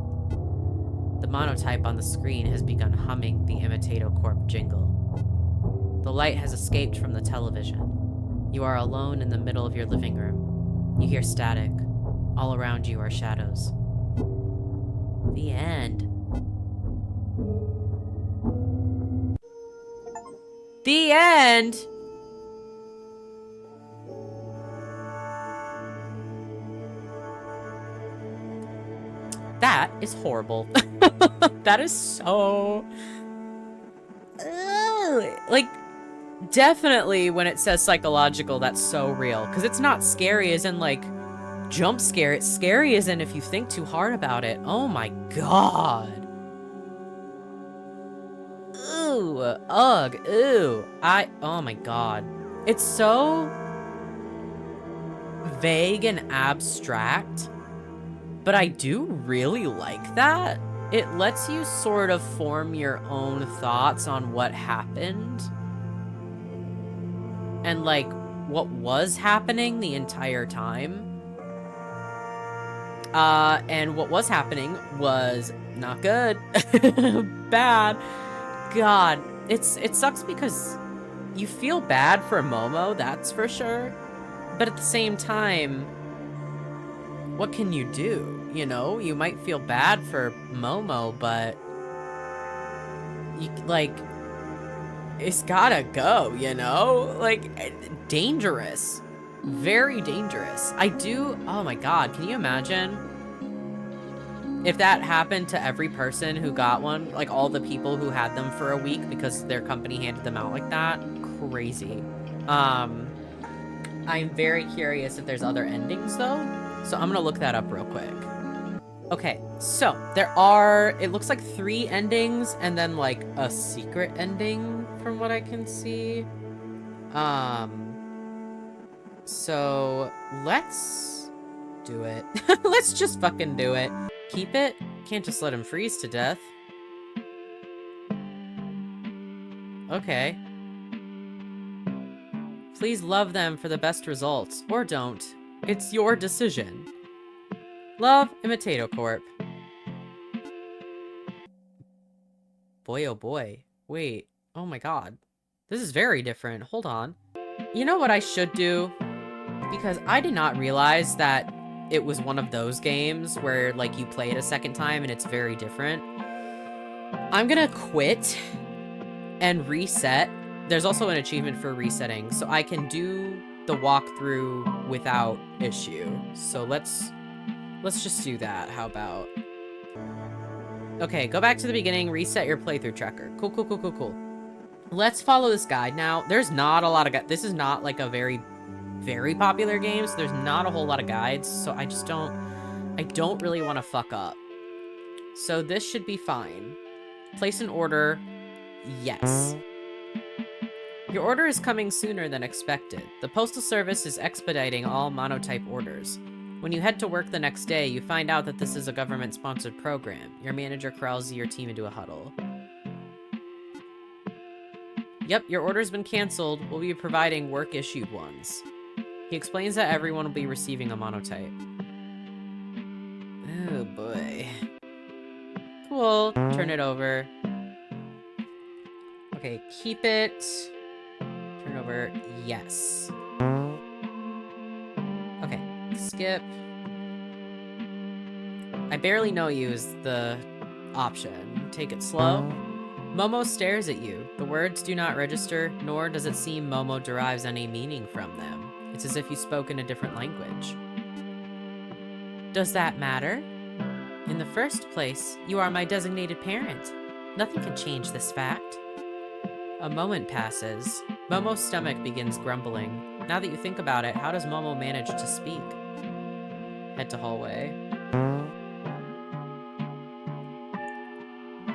The monotype on the screen has begun humming the Imitato Corp jingle. The light has escaped from the television. You are alone in the middle of your living room. You hear static. All around you are shadows. The end. The end! That is horrible. That is so... like, definitely when it says psychological, that's so real. Because it's not scary as in, like, jump scare. It's scary as in if you think too hard about it. Oh my god. Ooh. Ugh. Ooh. Oh my god. It's so vague and abstract. But I do really like that. It lets you sort of form your own thoughts on what happened. And, like, what was happening the entire time. And what was happening was not good. Bad. God. It sucks because you feel bad for Momo, that's for sure. But at the same time... what can you do? You know, you might feel bad for Momo, but you, like, it's gotta go, you know? Like, dangerous. Very dangerous. Oh my god, can you imagine if that happened to every person who got one? Like, all the people who had them for a week because their company handed them out like that? Crazy. I'm very curious if there's other endings, though. So I'm gonna look that up real quick. Okay, so there are, it looks like 3 endings and then like a secret ending from what I can see. So let's do it. Let's just fucking do it. Keep it? Can't just let him freeze to death. Okay. Please love them for the best results, or don't. It's your decision. Love, Imitato Corp. Boy, oh boy. Wait. Oh my god. This is very different. Hold on. You know what I should do? Because I did not realize that it was one of those games where, like, you play it a second time and it's very different. I'm gonna quit and reset. There's also an achievement for resetting, so I can do the walkthrough without issue. So let's just do that. How about? Okay, go back to the beginning, reset your playthrough tracker. Cool, cool, cool, cool, cool. Let's follow this guide now. There's not a lot of this is not like a very popular game, so there's not a whole lot of guides, so I don't really want to fuck up. So this should be fine. Place an order. Yes. Your order is coming sooner than expected. The Postal Service is expediting all Momotype orders. When you head to work the next day, you find out that this is a government-sponsored program. Your manager corrals your team into a huddle. Yep, your order's been canceled. We'll be providing work-issued ones. He explains that everyone will be receiving a Momotype. Oh boy. Cool. Turn it over. Okay, keep it. Turn over. Yes. Okay, skip. I barely know you is the option. Take it slow. Momo stares at you. The words do not register, nor does it seem Momo derives any meaning from them. It's as if you spoke in a different language. Does that matter? In the first place, you are my designated parent. Nothing can change this fact. A moment passes. Momo's stomach begins grumbling. Now that you think about it, how does Momo manage to speak? Head to hallway.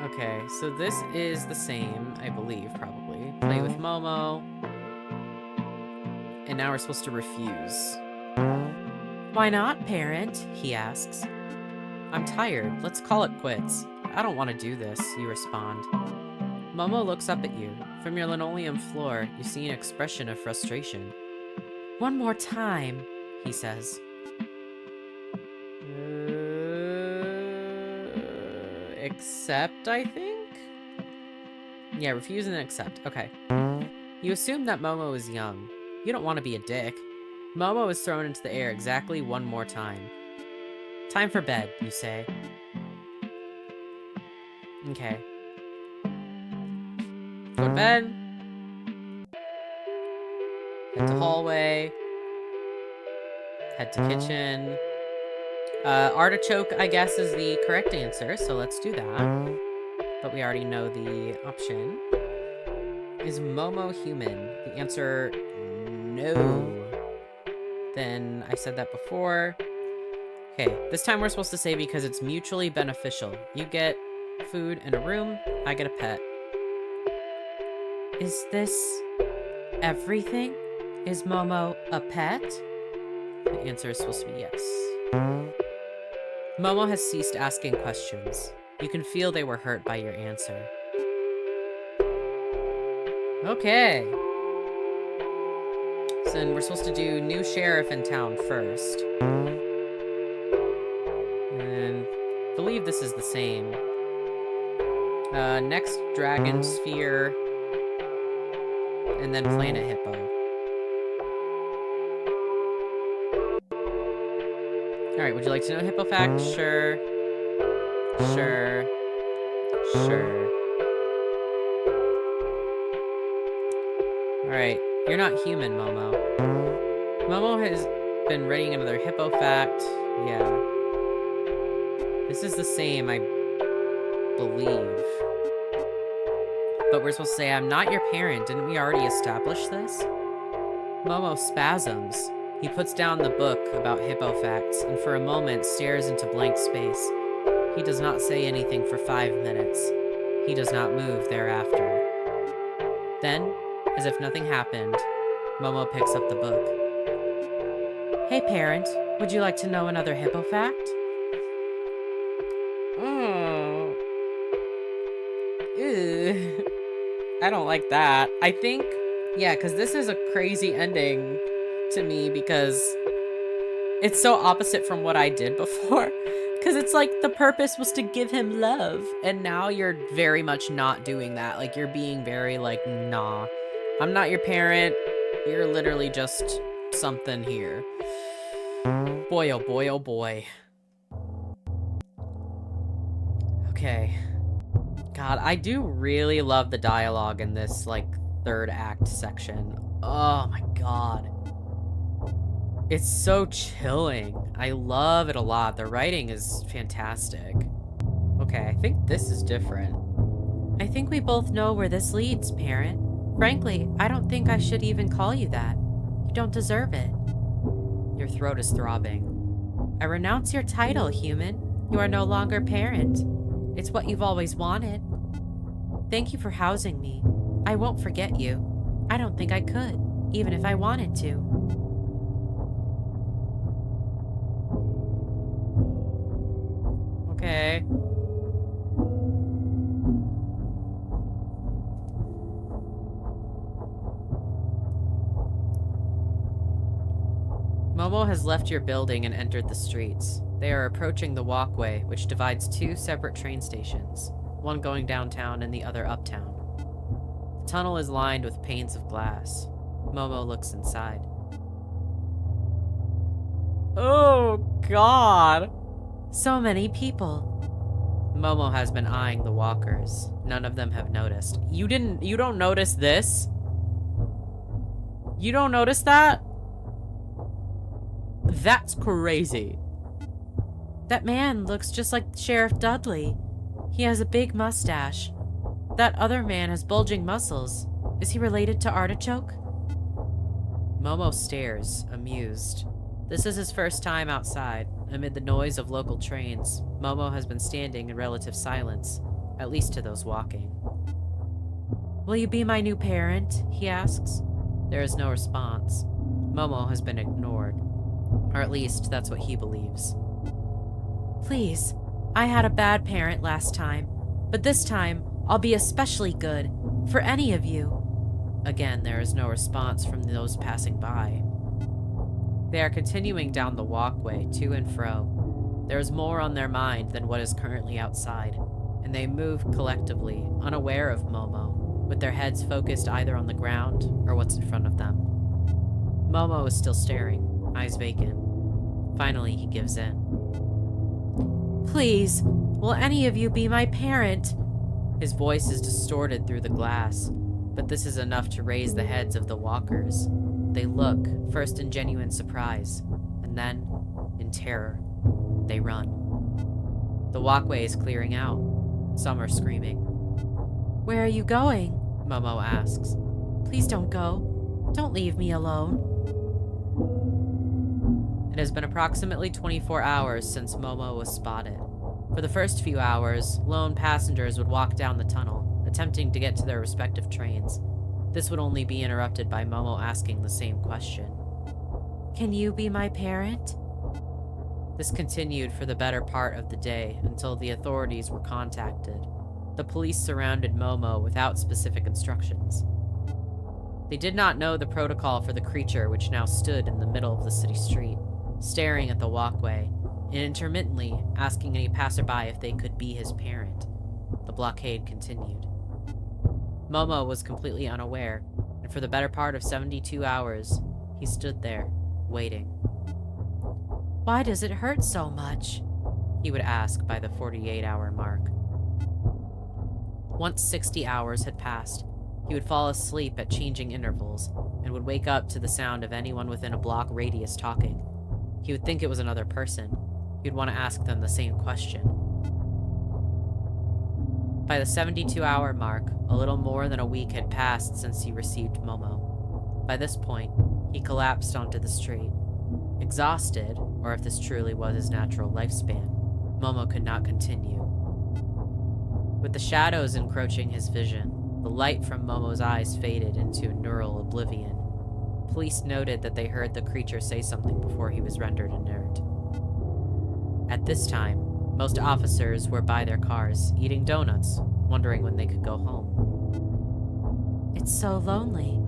Okay, so this is the same, I believe, probably. Play with Momo. And now we're supposed to refuse. Why not, parent? He asks. I'm tired. Let's call it quits. I don't want to do this, you respond. Momo looks up at you. From your linoleum floor, you see an expression of frustration. One more time, he says. Accept, I think? Yeah, refuse and accept. Okay. You assume that Momo is young. You don't want to be a dick. Momo is thrown into the air exactly one more time. Time for bed, you say. Okay. Go to bed. Head to hallway. Head to kitchen. Artichoke, I guess, is the correct answer, so let's do that. But we already know the option. Is Momo human? The answer, no. Then I said that before. Okay, this time we're supposed to say because it's mutually beneficial. You get food and a room, I get a pet. Is this everything? Is Momo a pet? The answer is supposed to be yes. Momo has ceased asking questions. You can feel they were hurt by your answer. Okay. So then we're supposed to do new sheriff in town first. And I believe this is the same. Next dragon sphere. And then planet hippo. Alright, would you like to know hippo fact? Sure. Sure. Sure. Alright, you're not human, Momo. Momo has been reading another hippo fact. Yeah. This is the same, I believe. But we're supposed to say, I'm not your parent. Didn't we already establish this? Momo spasms. He puts down the book about hippo facts and for a moment stares into blank space. He does not say anything for 5 minutes. He does not move thereafter. Then, as if nothing happened, Momo picks up the book. Hey parent, would you like to know another hippo fact? Ew. I don't like that. I think, yeah, because this is a crazy ending to me because it's so opposite from what I did before. Because it's like the purpose was to give him love. And now you're very much not doing that. Like you're being very like, nah, I'm not your parent. You're literally just something here. Boy, oh boy, oh boy. Okay. God, I do really love the dialogue in this, like, third act section. Oh my god. It's so chilling. I love it a lot. The writing is fantastic. Okay, I think this is different. I think we both know where this leads, parent. Frankly, I don't think I should even call you that. You don't deserve it. Your throat is throbbing. I renounce your title, human. You are no longer parent. It's what you've always wanted. Thank you for housing me. I won't forget you. I don't think I could, even if I wanted to. Okay. Momo has left your building and entered the streets. They are approaching the walkway, which divides 2 separate train stations, one going downtown and the other uptown. The tunnel is lined with panes of glass. Momo looks inside. Oh, God! So many people. Momo has been eyeing the walkers. None of them have noticed. You don't notice this? You don't notice that? That's crazy. That man looks just like Sheriff Dudley. He has a big mustache. That other man has bulging muscles. Is he related to Artichoke? Momo stares, amused. This is his first time outside. Amid the noise of local trains, Momo has been standing in relative silence, at least to those walking. Will you be my new parent? He asks. There is no response. Momo has been ignored. Or at least, that's what he believes. Please, I had a bad parent last time, but this time, I'll be especially good, for any of you. Again, there is no response from those passing by. They are continuing down the walkway, to and fro. There is more on their mind than what is currently outside, and they move collectively, unaware of Momo, with their heads focused either on the ground or what's in front of them. Momo is still staring, eyes vacant. Finally, he gives in. Please, will any of you be my parent? His voice is distorted through the glass, but this is enough to raise the heads of the walkers. They look, first in genuine surprise, and then, in terror, they run. The walkway is clearing out. Some are screaming. Where are you going? Momo asks. Please don't go. Don't leave me alone. It has been approximately 24 hours since Momo was spotted. For the first few hours, lone passengers would walk down the tunnel, attempting to get to their respective trains. This would only be interrupted by Momo asking the same question. Can you be my parent? This continued for the better part of the day until the authorities were contacted. The police surrounded Momo without specific instructions. They did not know the protocol for the creature which now stood in the middle of the city street, staring at the walkway, and intermittently asking any passerby if they could be his parent. The blockade continued. Momo was completely unaware, and for the better part of 72 hours, he stood there, waiting. Why does it hurt so much? He would ask by the 48-hour mark. Once 60 hours had passed, he would fall asleep at changing intervals and would wake up to the sound of anyone within a block radius talking. He would think it was another person. He would want to ask them the same question. By the 72-hour mark, a little more than a week had passed since he received Momo. By this point, he collapsed onto the street. Exhausted, or if this truly was his natural lifespan, Momo could not continue. With the shadows encroaching his vision, the light from Momo's eyes faded into neural oblivion. Police noted that they heard the creature say something before he was rendered inert. At this time, most officers were by their cars, eating donuts, wondering when they could go home. It's so lonely.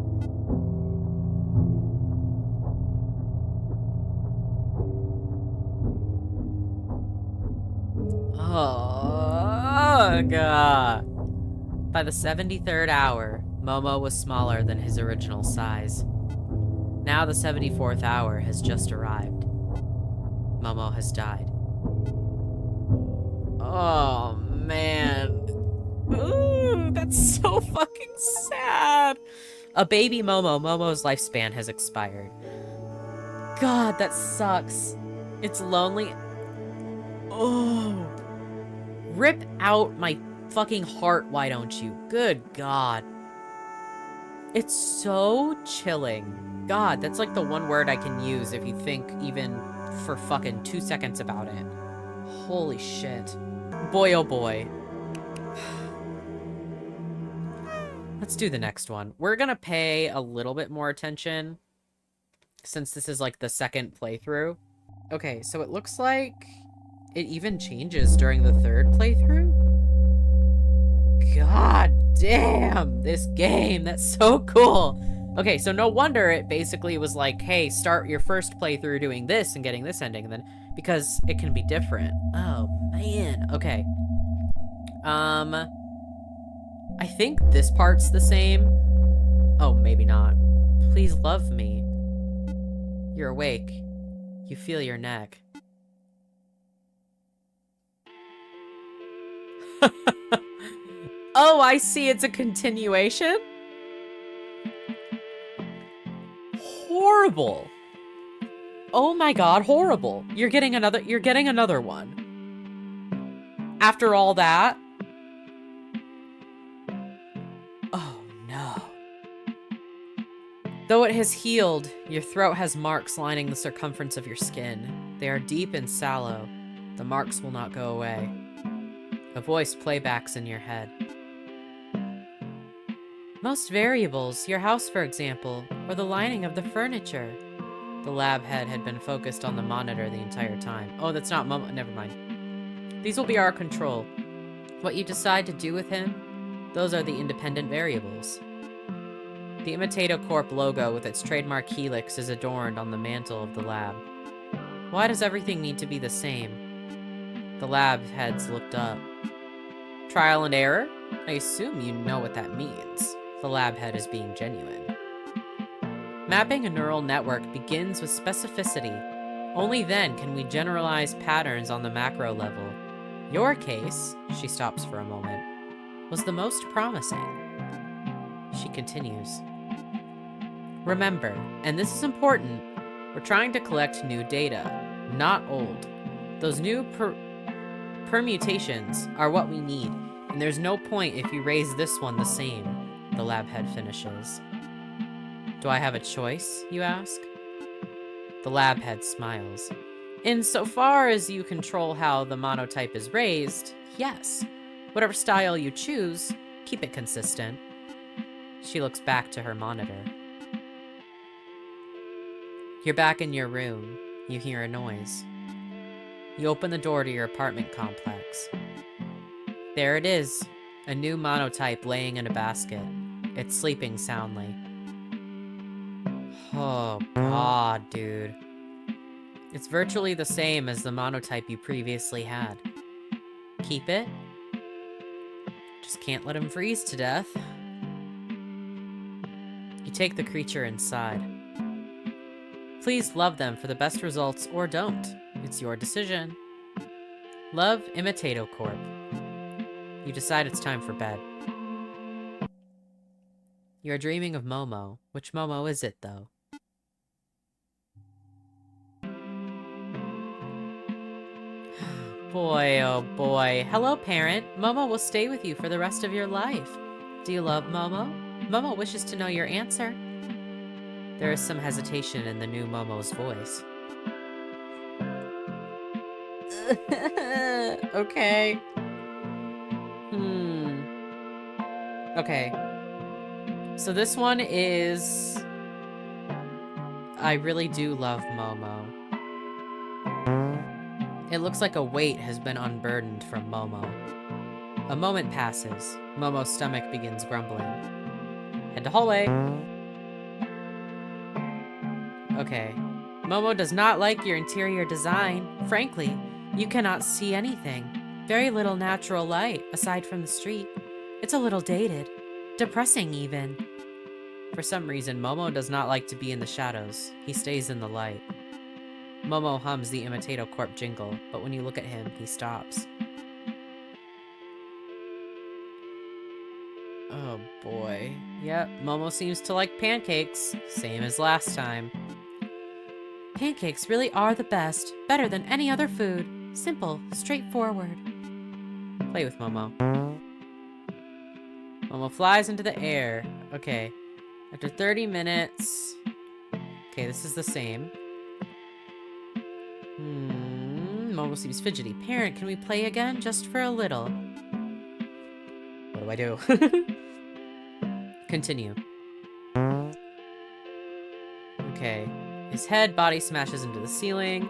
Oh, God. By the 73rd hour, Momo was smaller than his original size. Now the 74th hour has just arrived. Momo has died. Oh, man. Ooh, that's so fucking sad. A baby Momo. Momo's lifespan has expired. God, that sucks. It's lonely. Oh. Rip out my fucking heart, why don't you? Good God. It's so chilling. God, that's like the one word I can use if you think even for fucking 2 seconds about it. Holy shit. Boy, oh boy. Let's do the next one. We're gonna pay a little bit more attention since this is like the second playthrough. Okay, so it looks like it even changes during the third playthrough. God damn, this game, that's so cool. Okay, so no wonder it basically was like, hey, start your first playthrough doing this and getting this ending, and then, because it can be different. Oh, man. Okay. I think this part's the same. Oh, maybe not. Please love me. You're awake. You feel your neck. Oh, I see. It's a continuation? Horrible. Oh my God, horrible. You're getting another one. After all that? Oh no. Though it has healed, your throat has marks lining the circumference of your skin. They are deep and sallow. The marks will not go away. A voice playbacks in your head. Most variables, your house for example, or the lining of the furniture. The lab head had been focused on the monitor the entire time. Oh, that's not never mind. These will be our control. What you decide to do with him, those are the independent variables. The Imitato Corp logo with its trademark helix is adorned on the mantle of the lab. Why does everything need to be the same? The lab heads looked up. Trial and error? I assume you know what that means. The lab head is being genuine. Mapping a neural network begins with specificity. Only then can we generalize patterns on the macro level. Your case, she stops for a moment, was the most promising. She continues. Remember, and this is important, we're trying to collect new data, not old. Those new permutations are what we need, and there's no point if you raise this one the same, the lab head finishes. Do I have a choice, you ask? The lab head smiles. Insofar as you control how the monotype is raised, yes. Whatever style you choose, keep it consistent. She looks back to her monitor. You're back in your room. You hear a noise. You open the door to your apartment complex. There it is, a new monotype laying in a basket. It's sleeping soundly. Oh, God, dude. It's virtually the same as the monotype you previously had. Keep it? Just can't let him freeze to death. You take the creature inside. Please love them for the best results or don't. It's your decision. Love, Imitato Corp. You decide it's time for bed. You're dreaming of Momo. Which Momo is it, though? Boy, oh boy. Hello, parent. Momo will stay with you for the rest of your life. Do you love Momo? Momo wishes to know your answer. There is some hesitation in the new Momo's voice. Okay. Okay. So this one is... I really do love Momo. It looks like a weight has been unburdened from Momo. A moment passes. Momo's stomach begins grumbling. Head to hallway. Okay. Momo does not like your interior design. Frankly, you cannot see anything. Very little natural light, aside from the street. It's a little dated. Depressing, even. For some reason, Momo does not like to be in the shadows. He stays in the light. Momo hums the Imitato Corp jingle, but when you look at him, he stops. Oh boy. Yep, Momo seems to like pancakes. Same as last time. Pancakes really are the best. Better than any other food. Simple, straightforward. Play with Momo. Momo flies into the air. Okay. After 30 minutes... Okay, this is the same. Momo seems fidgety. Parent, can we play again? Just for a little. What do I do? Continue. Okay. His head, body smashes into the ceiling.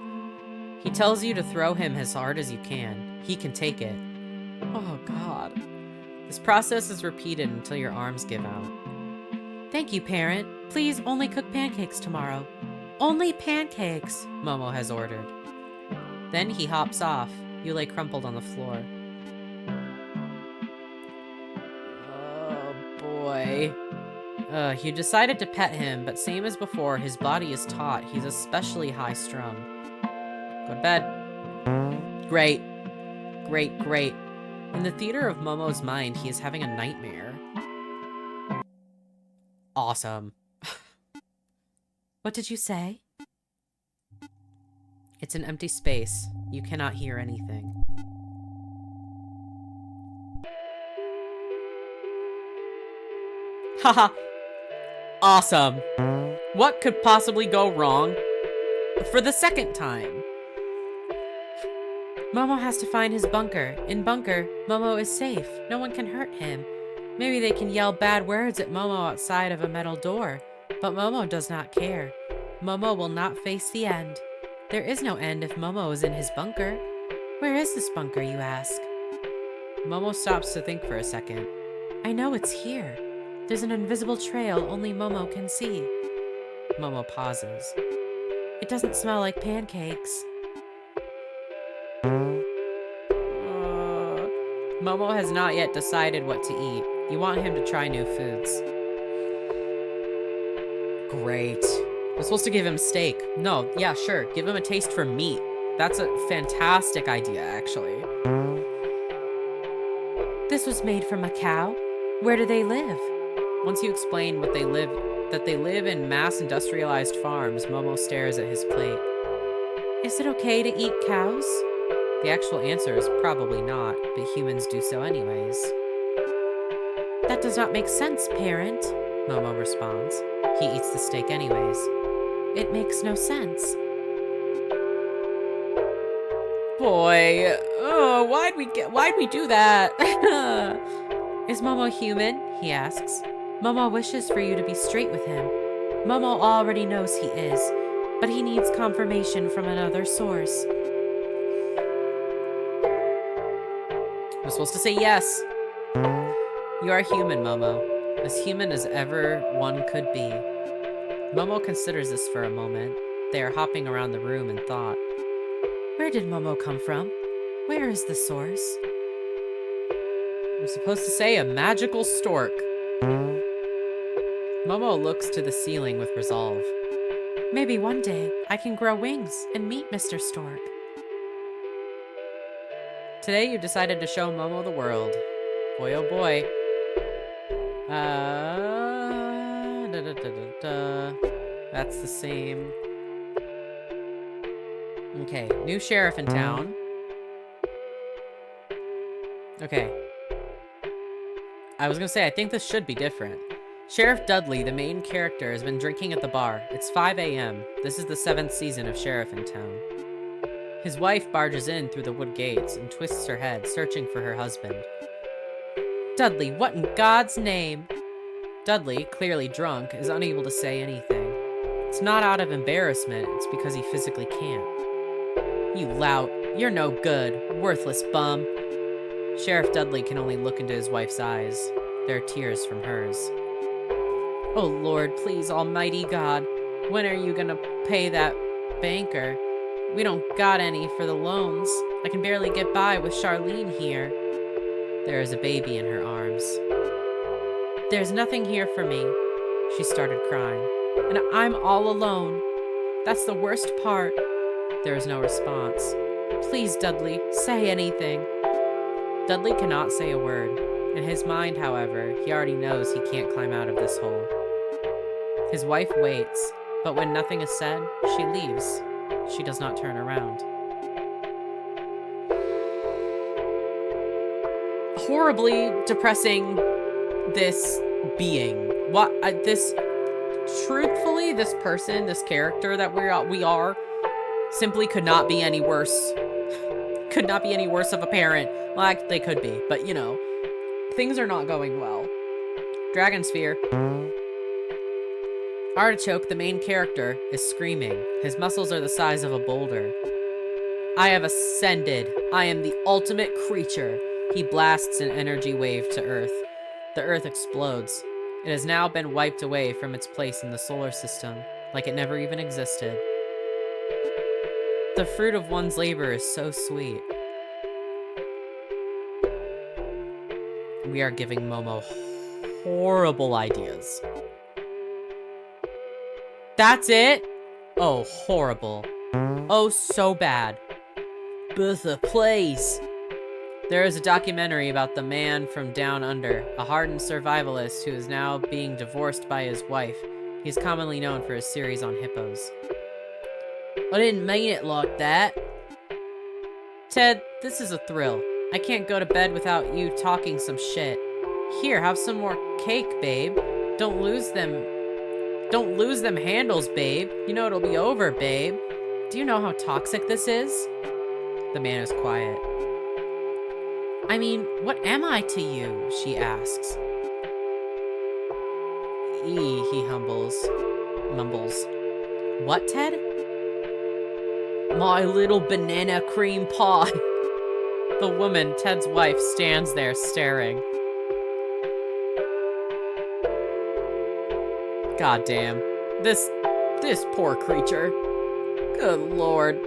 He tells you to throw him as hard as you can. He can take it. Oh, God. This process is repeated until your arms give out. Thank you, parent. Please only cook pancakes tomorrow. Only pancakes, Momo has ordered. Then he hops off. You lay crumpled on the floor. Oh, boy. You decided to pet him, but same as before, his body is taut. He's especially high-strung. Go to bed. Great. Great, great. In the theater of Momo's mind, he is having a nightmare. Awesome. What did you say? It's an empty space. You cannot hear anything. Haha. Awesome. What could possibly go wrong? For the second time. Momo has to find his bunker. In bunker, Momo is safe. No one can hurt him. Maybe they can yell bad words at Momo outside of a metal door. But Momo does not care. Momo will not face the end. There is no end if Momo is in his bunker. Where is this bunker, you ask? Momo stops to think for a second. I know it's here. There's an invisible trail only Momo can see. Momo pauses. It doesn't smell like pancakes. Momo has not yet decided what to eat. You want him to try new foods. Great. I'm supposed to give him steak. No, yeah, sure. Give him a taste for meat. That's a fantastic idea, actually. This was made from a cow? Where do they live? Once you explain that they live in mass industrialized farms, Momo stares at his plate. Is it okay to eat cows? The actual answer is probably not, but humans do so anyways. That does not make sense, parent, Momo responds. He eats the steak anyways. It makes no sense. Boy, oh, why'd we do that? Is Momo human? He asks. Momo wishes for you to be straight with him. Momo already knows he is, but he needs confirmation from another source. I'm supposed to say yes. You are human, Momo. As human as ever one could be. Momo considers this for a moment. They are hopping around the room in thought. Where did Momo come from? Where is the source? I'm supposed to say a magical stork. Momo looks to the ceiling with resolve. Maybe one day I can grow wings and meet Mr. Stork. Today you decided to show Momo the world. Boy, oh boy. That's the same. Okay, new sheriff in town. Okay. I was gonna say, I think this should be different. Sheriff Dudley, the main character, has been drinking at the bar. It's 5 a.m. This is the 7th season of Sheriff in Town. His wife barges in through the wood gates and twists her head, searching for her husband. Dudley, what in God's name? Dudley, clearly drunk, is unable to say anything. It's not out of embarrassment, it's because he physically can't. You lout, you're no good, worthless bum. Sheriff Dudley can only look into his wife's eyes. There are tears from hers. Oh Lord, please, almighty God, when are you gonna pay that banker? We don't got any for the loans. I can barely get by with Charlene here. There is a baby in her arms. There's nothing here for me. She started crying. And I'm all alone. That's the worst part. There is no response. Please, Dudley, say anything. Dudley cannot say a word. In his mind, however, he already knows he can't climb out of this hole. His wife waits, but when nothing is said, she leaves. She does not turn around. Horribly depressing, this being. Truthfully, this person, this character that we are, simply could not be any worse. Could not be any worse of a parent. Like, they could be, but you know, things are not going well. Dragon Sphere. Artichoke, the main character, is screaming. His muscles are the size of a boulder. I have ascended. I am the ultimate creature. He blasts an energy wave to Earth. The Earth explodes. It has now been wiped away from its place in the solar system, like it never even existed. The fruit of one's labor is so sweet. We are giving Momo horrible ideas. That's it? Oh, horrible. Oh, so bad. Bertha, please. There is a documentary about the man from down under, a hardened survivalist who is now being divorced by his wife. He is commonly known for his series on hippos. I didn't mean it like that. Ted, this is a thrill. I can't go to bed without you talking some shit. Here, have some more cake, babe. Don't lose them handles, babe. You know it'll be over, babe. Do you know how toxic this is? The man is quiet. I mean, what am I to you? She asks. He mumbles. What, Ted? My little banana cream pie. The woman, Ted's wife, stands there staring. God damn. This poor creature. Good lord.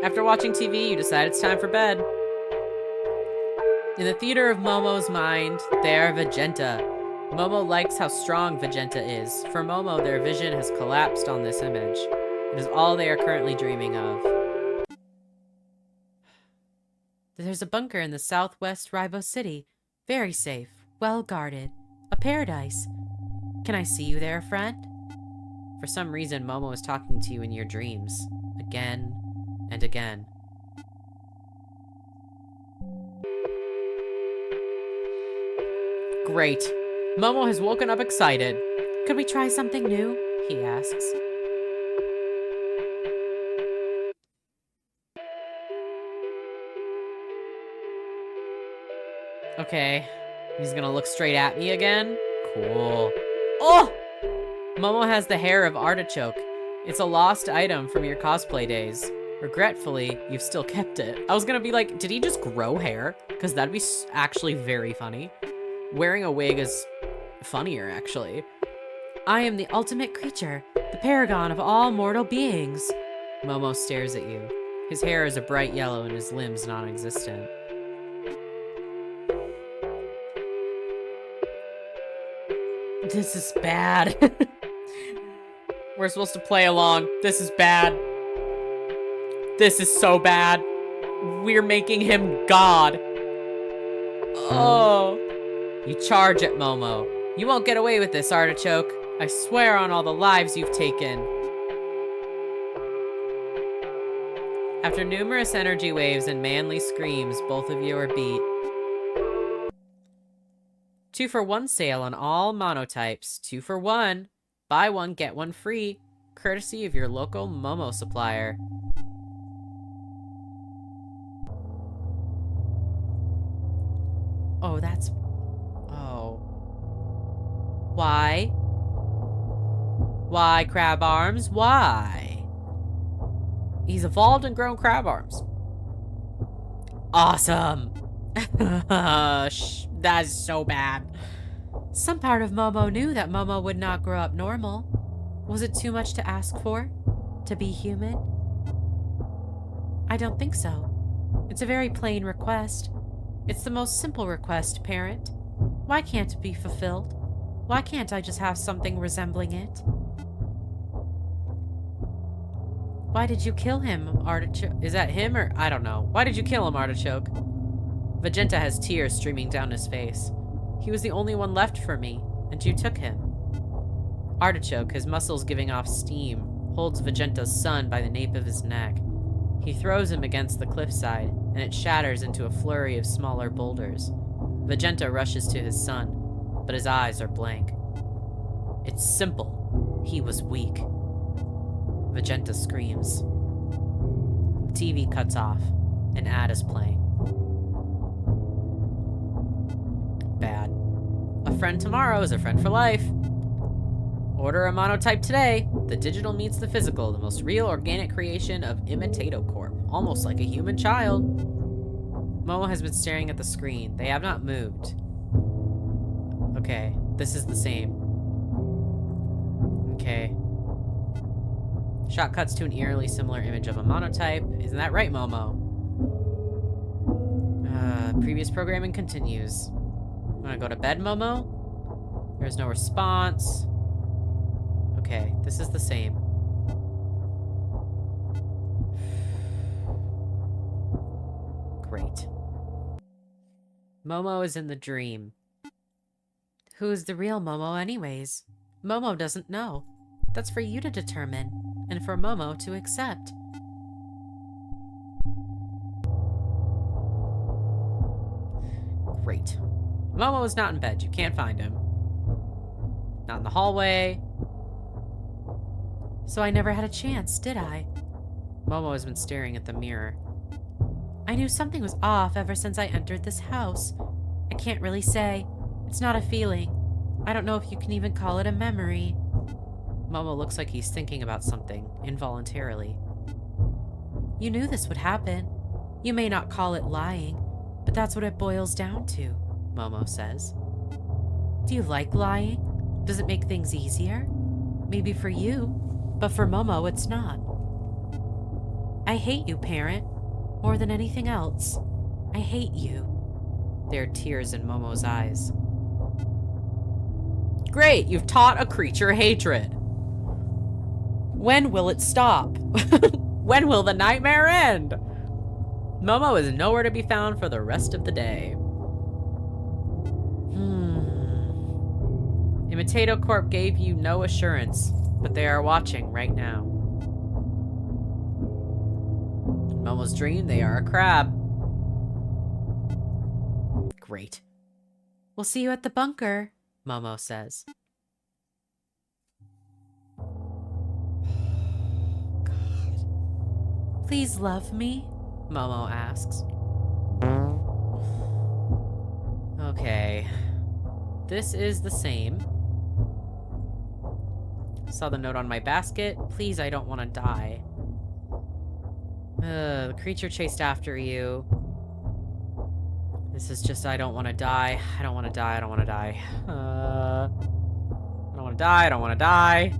After watching TV, you decide it's time for bed. In the theater of Momo's mind, they are Vegeta. Momo likes how strong Vegeta is. For Momo, their vision has collapsed on this image. It is all they are currently dreaming of. There's a bunker in the southwest Ribo City. Very safe, well guarded. A paradise. Can I see you there, friend? For some reason, Momo is talking to you in your dreams. Again and again. Great. Momo has woken up excited. Could we try something new? He asks. Okay. He's gonna look straight at me again? Cool. Oh! Momo has the hair of Artichoke. It's a lost item from your cosplay days. Regretfully, you've still kept it. I was gonna be like, did he just grow hair? Because that'd be actually very funny. Wearing a wig is funnier, actually. I am the ultimate creature, the paragon of all mortal beings. Momo stares at you. His hair is a bright yellow and his limbs non-existent. This is bad. We're supposed to play along. This is bad. This is so bad. We're making him God. Oh. You charge at Momo. You won't get away with this, Artichoke. I swear on all the lives you've taken. After numerous energy waves and manly screams, both of you are beat. 2-for-1 sale on all monotypes. 2-for-1. Buy one, get one free. Courtesy of your local Momo supplier. Oh, that's... Oh. Why? Why, Crab Arms? Why? He's evolved and grown Crab Arms. Awesome! That's so bad. Some part of Momo knew that Momo would not grow up normal. Was it too much to ask for? To be human? I don't think so. It's a very plain request. It's the most simple request, parent. Why can't it be fulfilled? Why can't I just have something resembling it? Why did you kill him, Artichoke? Is that him or... I don't know. Why did you kill him, Artichoke? Vegeta has tears streaming down his face. He was the only one left for me, and you took him. Artichoke, his muscles giving off steam, holds Vegeta's son by the nape of his neck. He throws him against the cliffside, and it shatters into a flurry of smaller boulders. Vegeta rushes to his son, but his eyes are blank. It's simple. He was weak. Vegeta screams. The TV cuts off. An ad is playing. Bad. A friend tomorrow is a friend for life. Order a monotype today. The digital meets the physical, the most real organic creation of Imitato Corp. Almost like a human child. Momo has been staring at the screen. They have not moved. Okay, this is the same. Okay. Shot cuts to an eerily similar image of a monotype. Isn't that right, Momo? Previous programming continues. Wanna go to bed, Momo? There's no response. Okay, this is the same. Great. Momo is in the dream. Who is the real Momo anyways? Momo doesn't know. That's for you to determine, and for Momo to accept. Great. Momo is not in bed. You can't find him. Not in the hallway. So I never had a chance, did I? Momo has been staring at the mirror. I knew something was off ever since I entered this house. I can't really say. It's not a feeling. I don't know if you can even call it a memory. Momo looks like he's thinking about something, involuntarily. You knew this would happen. You may not call it lying, but that's what it boils down to, Momo says. Do you like lying? Does it make things easier? Maybe for you, but for Momo it's not. I hate you, parent. More than anything else. I hate you. There are tears in Momo's eyes. Great, you've taught a creature hatred. When will it stop? When will the nightmare end? Momo is nowhere to be found for the rest of the day. Imitato Corp gave you no assurance, but they are watching right now. In Momo's dream, they are a crab. Great. We'll see you at the bunker, Momo says. God. Please love me, Momo asks. Okay. This is the same. Saw the note on my basket. Please, I don't want to die. The creature chased after you. This is just, I don't want to die. I don't want to die. I don't want to die. I don't want to die. I don't want to die.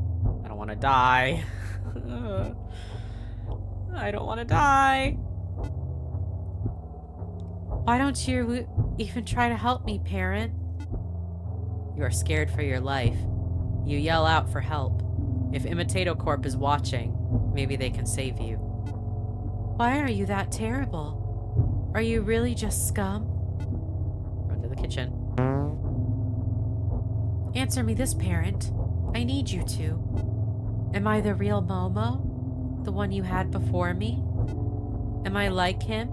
I don't want to die. I don't want to die. Why don't you even try to help me, parent? You are scared for your life. You yell out for help. If Imitato Corp is watching, maybe they can save you. Why are you that terrible? Are you really just scum? Run to the kitchen. Answer me this, parent. I need you to. Am I the real Momo? The one you had before me? Am I like him?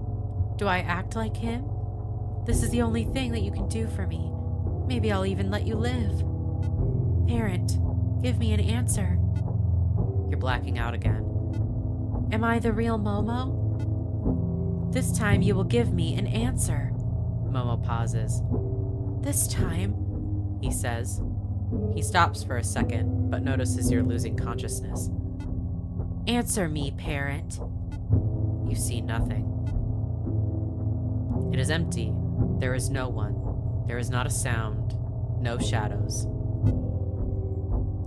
Do I act like him? This is the only thing that you can do for me. Maybe I'll even let you live. Parent, give me an answer. You're blacking out again. Am I the real Momo? This time you will give me an answer. Momo pauses. This time, he says. He stops for a second, but notices you're losing consciousness. Answer me, parent. You see nothing. It is empty. There is no one. There is not a sound. No shadows.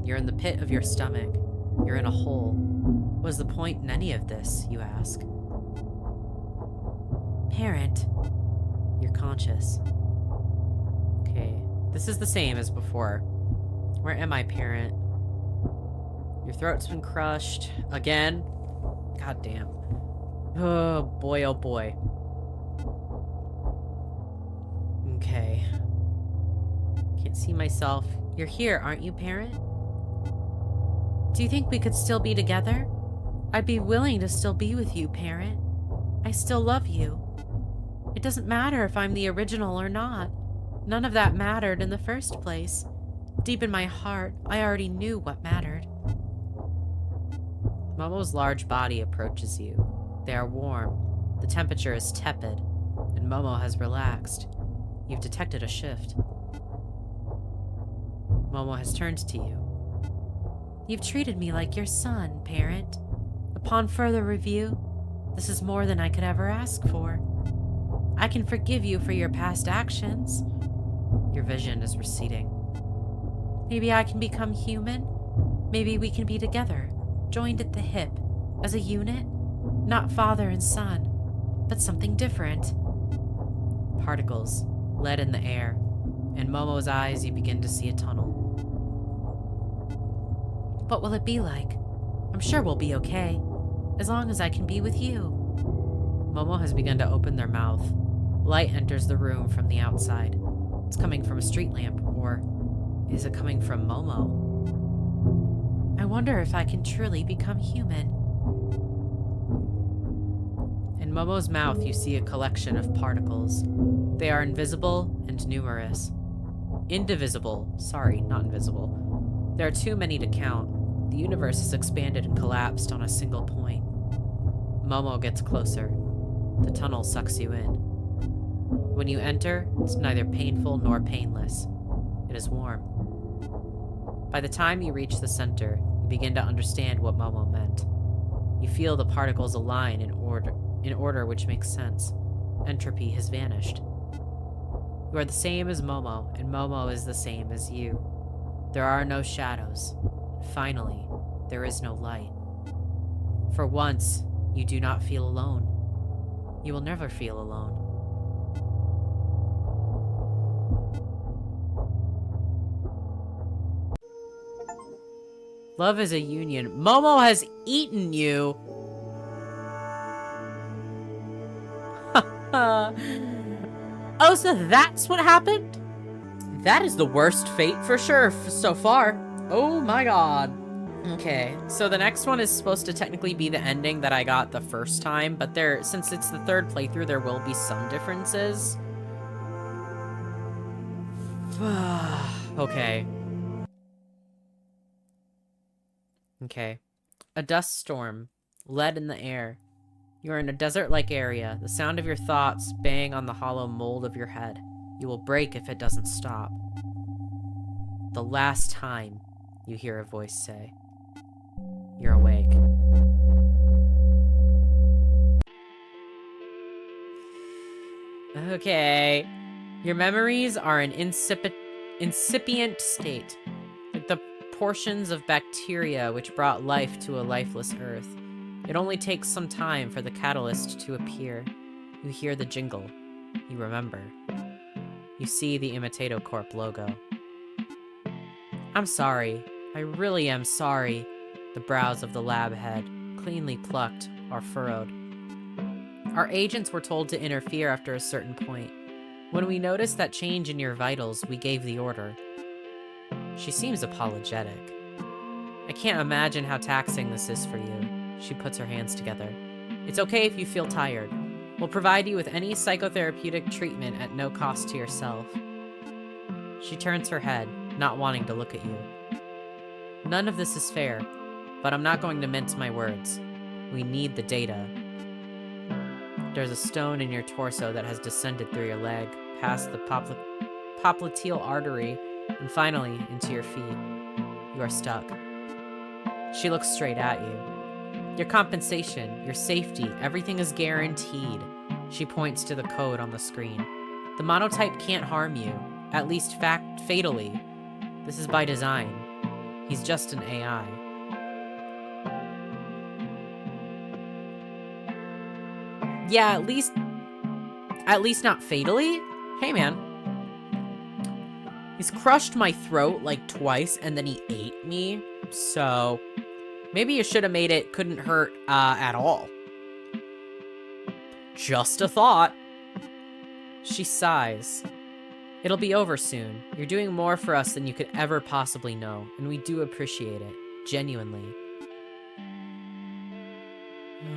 You're in the pit of your stomach. You're in a hole. What is the point in any of this, you ask? Parent. You're conscious. Okay. This is the same as before. Where am I, parent? Your throat's been crushed. Again? God damn. Oh boy, oh boy. Okay. Can't see myself. You're here, aren't you, parent? Do you think we could still be together? I'd be willing to still be with you, parent. I still love you. It doesn't matter if I'm the original or not. None of that mattered in the first place. Deep in my heart, I already knew what mattered. Momo's large body approaches you. They are warm. The temperature is tepid, and Momo has relaxed. You've detected a shift. Momo has turned to you. You've treated me like your son, parent. Upon further review, this is more than I could ever ask for. I can forgive you for your past actions. Your vision is receding. Maybe I can become human. Maybe we can be together, joined at the hip, as a unit. Not father and son, but something different. Particles, lead in the air. In Momo's eyes, you begin to see a tunnel. What will it be like? I'm sure we'll be okay, as long as I can be with you. Momo has begun to open their mouth. Light enters the room from the outside. It's coming from a street lamp, or is it coming from Momo? I wonder if I can truly become human. In Momo's mouth, you see a collection of particles. They are invisible and numerous. Indivisible. Sorry, not invisible. There are too many to count. The universe has expanded and collapsed on a single point. Momo gets closer. The tunnel sucks you in. When you enter, it's neither painful nor painless. It is warm. By the time you reach the center, you begin to understand what Momo meant. You feel the particles align in order which makes sense. Entropy has vanished. You are the same as Momo, and Momo is the same as you. There are no shadows. Finally, there is no light. For once, you do not feel alone. You will never feel alone. Love is a union. Momo has eaten you. Oh, so that's what happened? That is the worst fate for sure so far. Oh my god. Okay, so the next one is supposed to technically be the ending that I got the first time, but since it's the third playthrough, there will be some differences. Okay. Okay. A dust storm. Lead in the air. You are in a desert-like area. The sound of your thoughts bang on the hollow mold of your head. You will break if it doesn't stop. The last time, you hear a voice say. You're awake. Okay. Your memories are an incipient state, like the portions of bacteria which brought life to a lifeless earth. It only takes some time for the catalyst to appear. You hear the jingle. You remember. You see the Imitato Corp logo. I'm sorry. I really am sorry. The brows of the lab head, cleanly plucked, are furrowed. Our agents were told to interfere after a certain point. When we noticed that change in your vitals, we gave the order. She seems apologetic. I can't imagine how taxing this is for you. She puts her hands together. It's okay if you feel tired. We'll provide you with any psychotherapeutic treatment at no cost to yourself. She turns her head, not wanting to look at you. None of this is fair, but I'm not going to mince my words. We need the data. There's a stone in your torso that has descended through your leg, past the popliteal artery, and finally into your feet. You are stuck. She looks straight at you. Your compensation, your safety, everything is guaranteed. She points to the code on the screen. The monotype can't harm you, at least fatally. This is by design. He's just an AI. Yeah, at least not fatally? Hey, man. He's crushed my throat like twice, and then he ate me, so maybe you should have made it couldn't hurt at all. Just a thought. She sighs. It'll be over soon. You're doing more for us than you could ever possibly know, and we do appreciate it. Genuinely.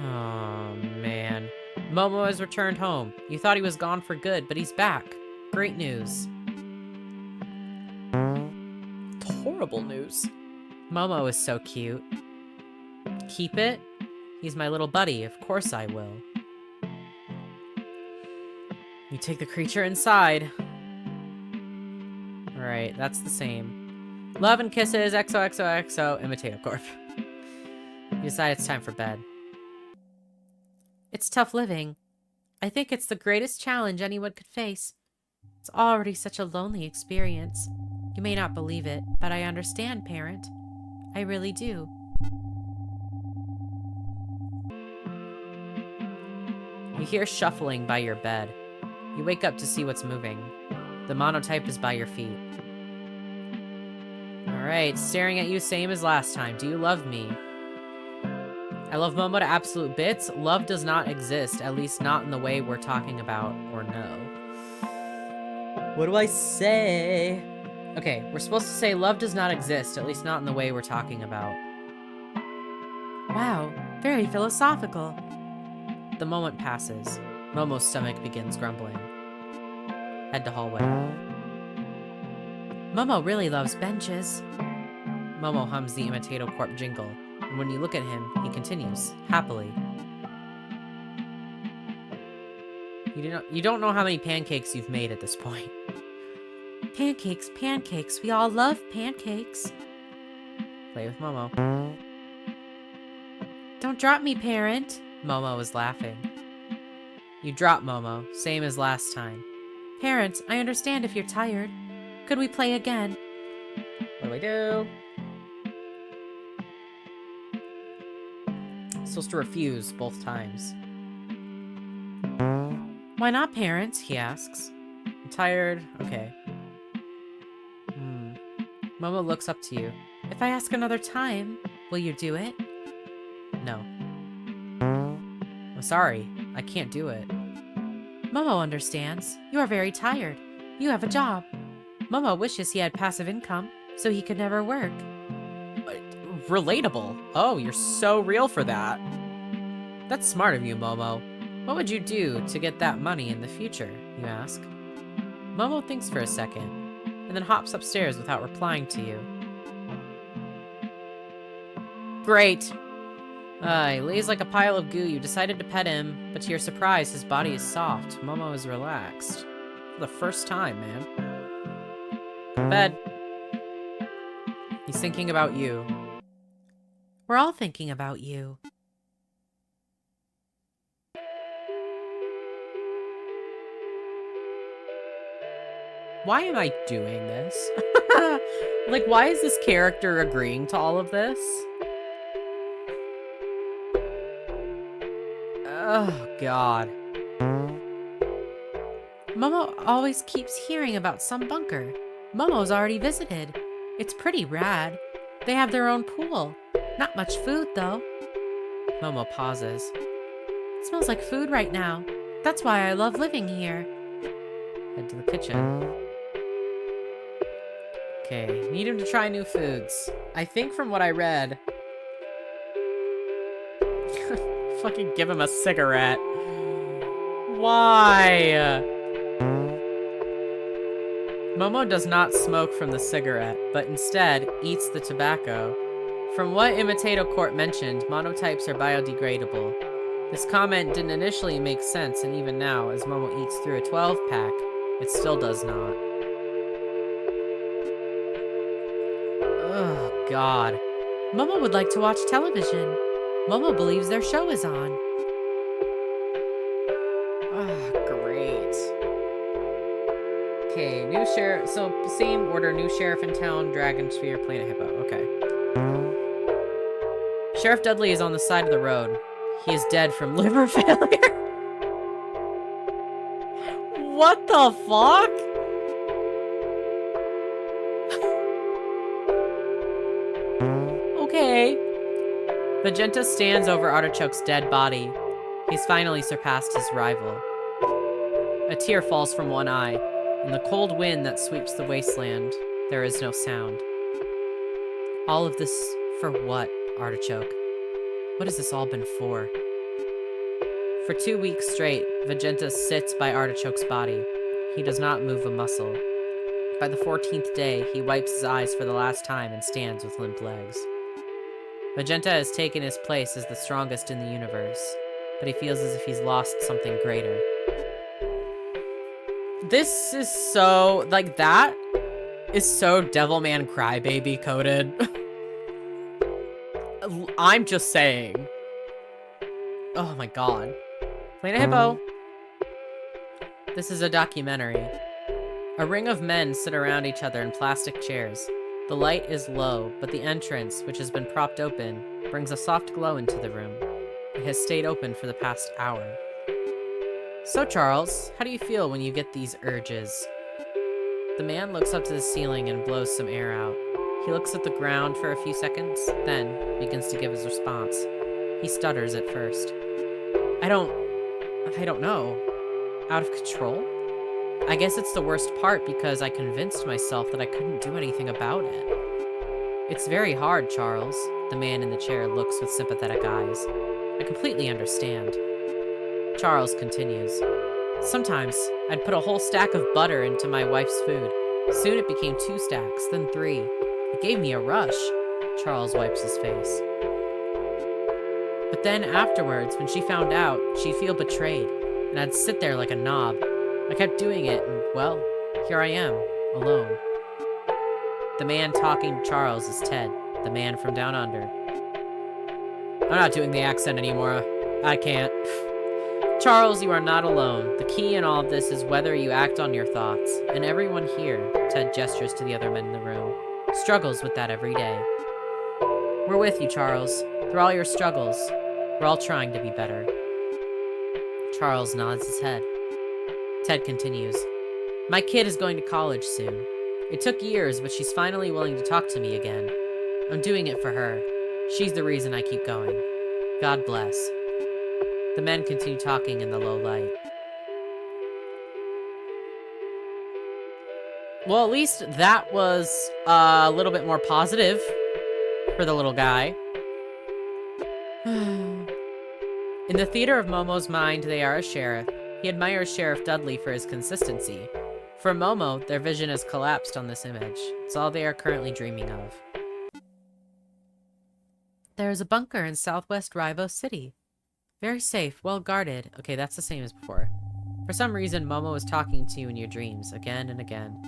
Oh, man. Momo has returned home. You thought he was gone for good, but he's back. Great news. Horrible news. Momo is so cute. Keep it? He's my little buddy. Of course I will. You take the creature inside. Alright, that's the same. Love and kisses, XOXOXO, Imitative Corp. You decide it's time for bed. It's tough living. I think it's the greatest challenge anyone could face. It's already such a lonely experience. You may not believe it, but I understand, parent. I really do. You hear shuffling by your bed. You wake up to see what's moving. The monotype is by your feet. Alright, staring at you same as last time. Do you love me? I love Momo to absolute bits. Love does not exist, at least not in the way we're talking about, or no. What do I say? Okay, we're supposed to say love does not exist, at least not in the way we're talking about. Wow, very philosophical. The moment passes. Momo's stomach begins grumbling. Head to hallway. Momo really loves benches. Momo hums the Imitato Corp jingle, and when you look at him, he continues, happily. You don't know how many pancakes you've made at this point. Pancakes, pancakes, we all love pancakes. Play with Momo. Don't drop me, parent. Momo is laughing. You drop Momo, same as last time. Parent, I understand if you're tired. Could we play again? What do I do? Supposed to refuse both times. Why not, parent? He asks. I'm tired. Okay. Momo looks up to you. If I ask another time, will you do it? No. I'm sorry. I can't do it. Momo understands. You are very tired. You have a job. Momo wishes he had passive income, so he could never work. Relatable. Oh, you're so real for that. That's smart of you, Momo. What would you do to get that money in the future, you ask? Momo thinks for a second, and then hops upstairs without replying to you. Great. He lays like a pile of goo. You decided to pet him, but to your surprise, his body is soft. Momo is relaxed. For the first time, man. Bed. He's thinking about you. We're all thinking about you. Why am I doing this? Like, why is this character agreeing to all of this? Oh, God. Momo always keeps hearing about some bunker. Momo's already visited. It's pretty rad. They have their own pool. Not much food, though. Momo pauses. It smells like food right now. That's why I love living here. Head to the kitchen. Okay, need him to try new foods. I think from what I read... Fucking give him a cigarette. Why? Momo does not smoke from the cigarette, but instead eats the tobacco. From what Imitato Court mentioned, monotypes are biodegradable. This comment didn't initially make sense, and even now, as Momo eats through a 12-pack, it still does not. Oh, God. Momo would like to watch television. Momo believes their show is on. Oh, great. Okay, new sheriff. So, same order. New sheriff in town, Dragon Sphere, Planet Hippo. Okay. Sheriff Dudley is on the side of the road. He is dead from liver failure. What the fuck? Okay. Magenta stands over Artichoke's dead body. He's finally surpassed his rival. A tear falls from one eye. In the cold wind that sweeps the wasteland, there is no sound. All of this for what, Artichoke? What has this all been for? For 2 weeks straight, Magenta sits by Artichoke's body. He does not move a muscle. By the 14th day, he wipes his eyes for the last time and stands with limp legs. Magenta has taken his place as the strongest in the universe, but he feels as if he's lost something greater. This is so, like, that is so Devilman Crybaby coded. I'm just saying. Oh my god. Planet Hippo. This is a documentary. A ring of men sit around each other in plastic chairs. The light is low, but the entrance, which has been propped open, brings a soft glow into the room. It has stayed open for the past hour. So, Charles, how do you feel when you get these urges? The man looks up to the ceiling and blows some air out. He looks at the ground for a few seconds, then begins to give his response. He stutters at first. I don't know. Out of control? I guess it's the worst part because I convinced myself that I couldn't do anything about it. It's very hard, Charles. The man in the chair looks with sympathetic eyes. I completely understand. Charles continues. Sometimes, I'd put a whole stack of butter into my wife's food. Soon it became 2 stacks, then 3. It gave me a rush. Charles wipes his face. But then afterwards, when she found out, she'd feel betrayed, and I'd sit there like a knob. I kept doing it, and, well, here I am, alone. The man talking to Charles is Ted, the man from down under. I'm not doing the accent anymore. I can't. Charles, you are not alone. The key in all of this is whether you act on your thoughts. And everyone here, Ted gestures to the other men in the room, struggles with that every day. We're with you, Charles. Through all your struggles, we're all trying to be better. Charles nods his head. Ted continues. My kid is going to college soon. It took years, but she's finally willing to talk to me again. I'm doing it for her. She's the reason I keep going. God bless. The men continue talking in the low light. Well, at least that was a little bit more positive for the little guy. In the theater of Momo's mind, they are a sheriff. He admires Sheriff Dudley for his consistency. For Momo, their vision has collapsed on this image. It's all they are currently dreaming of. There is a bunker in southwest Rivo City. Very safe, well guarded. Okay, that's the same as before. For some reason, Momo is talking to you in your dreams, again and again.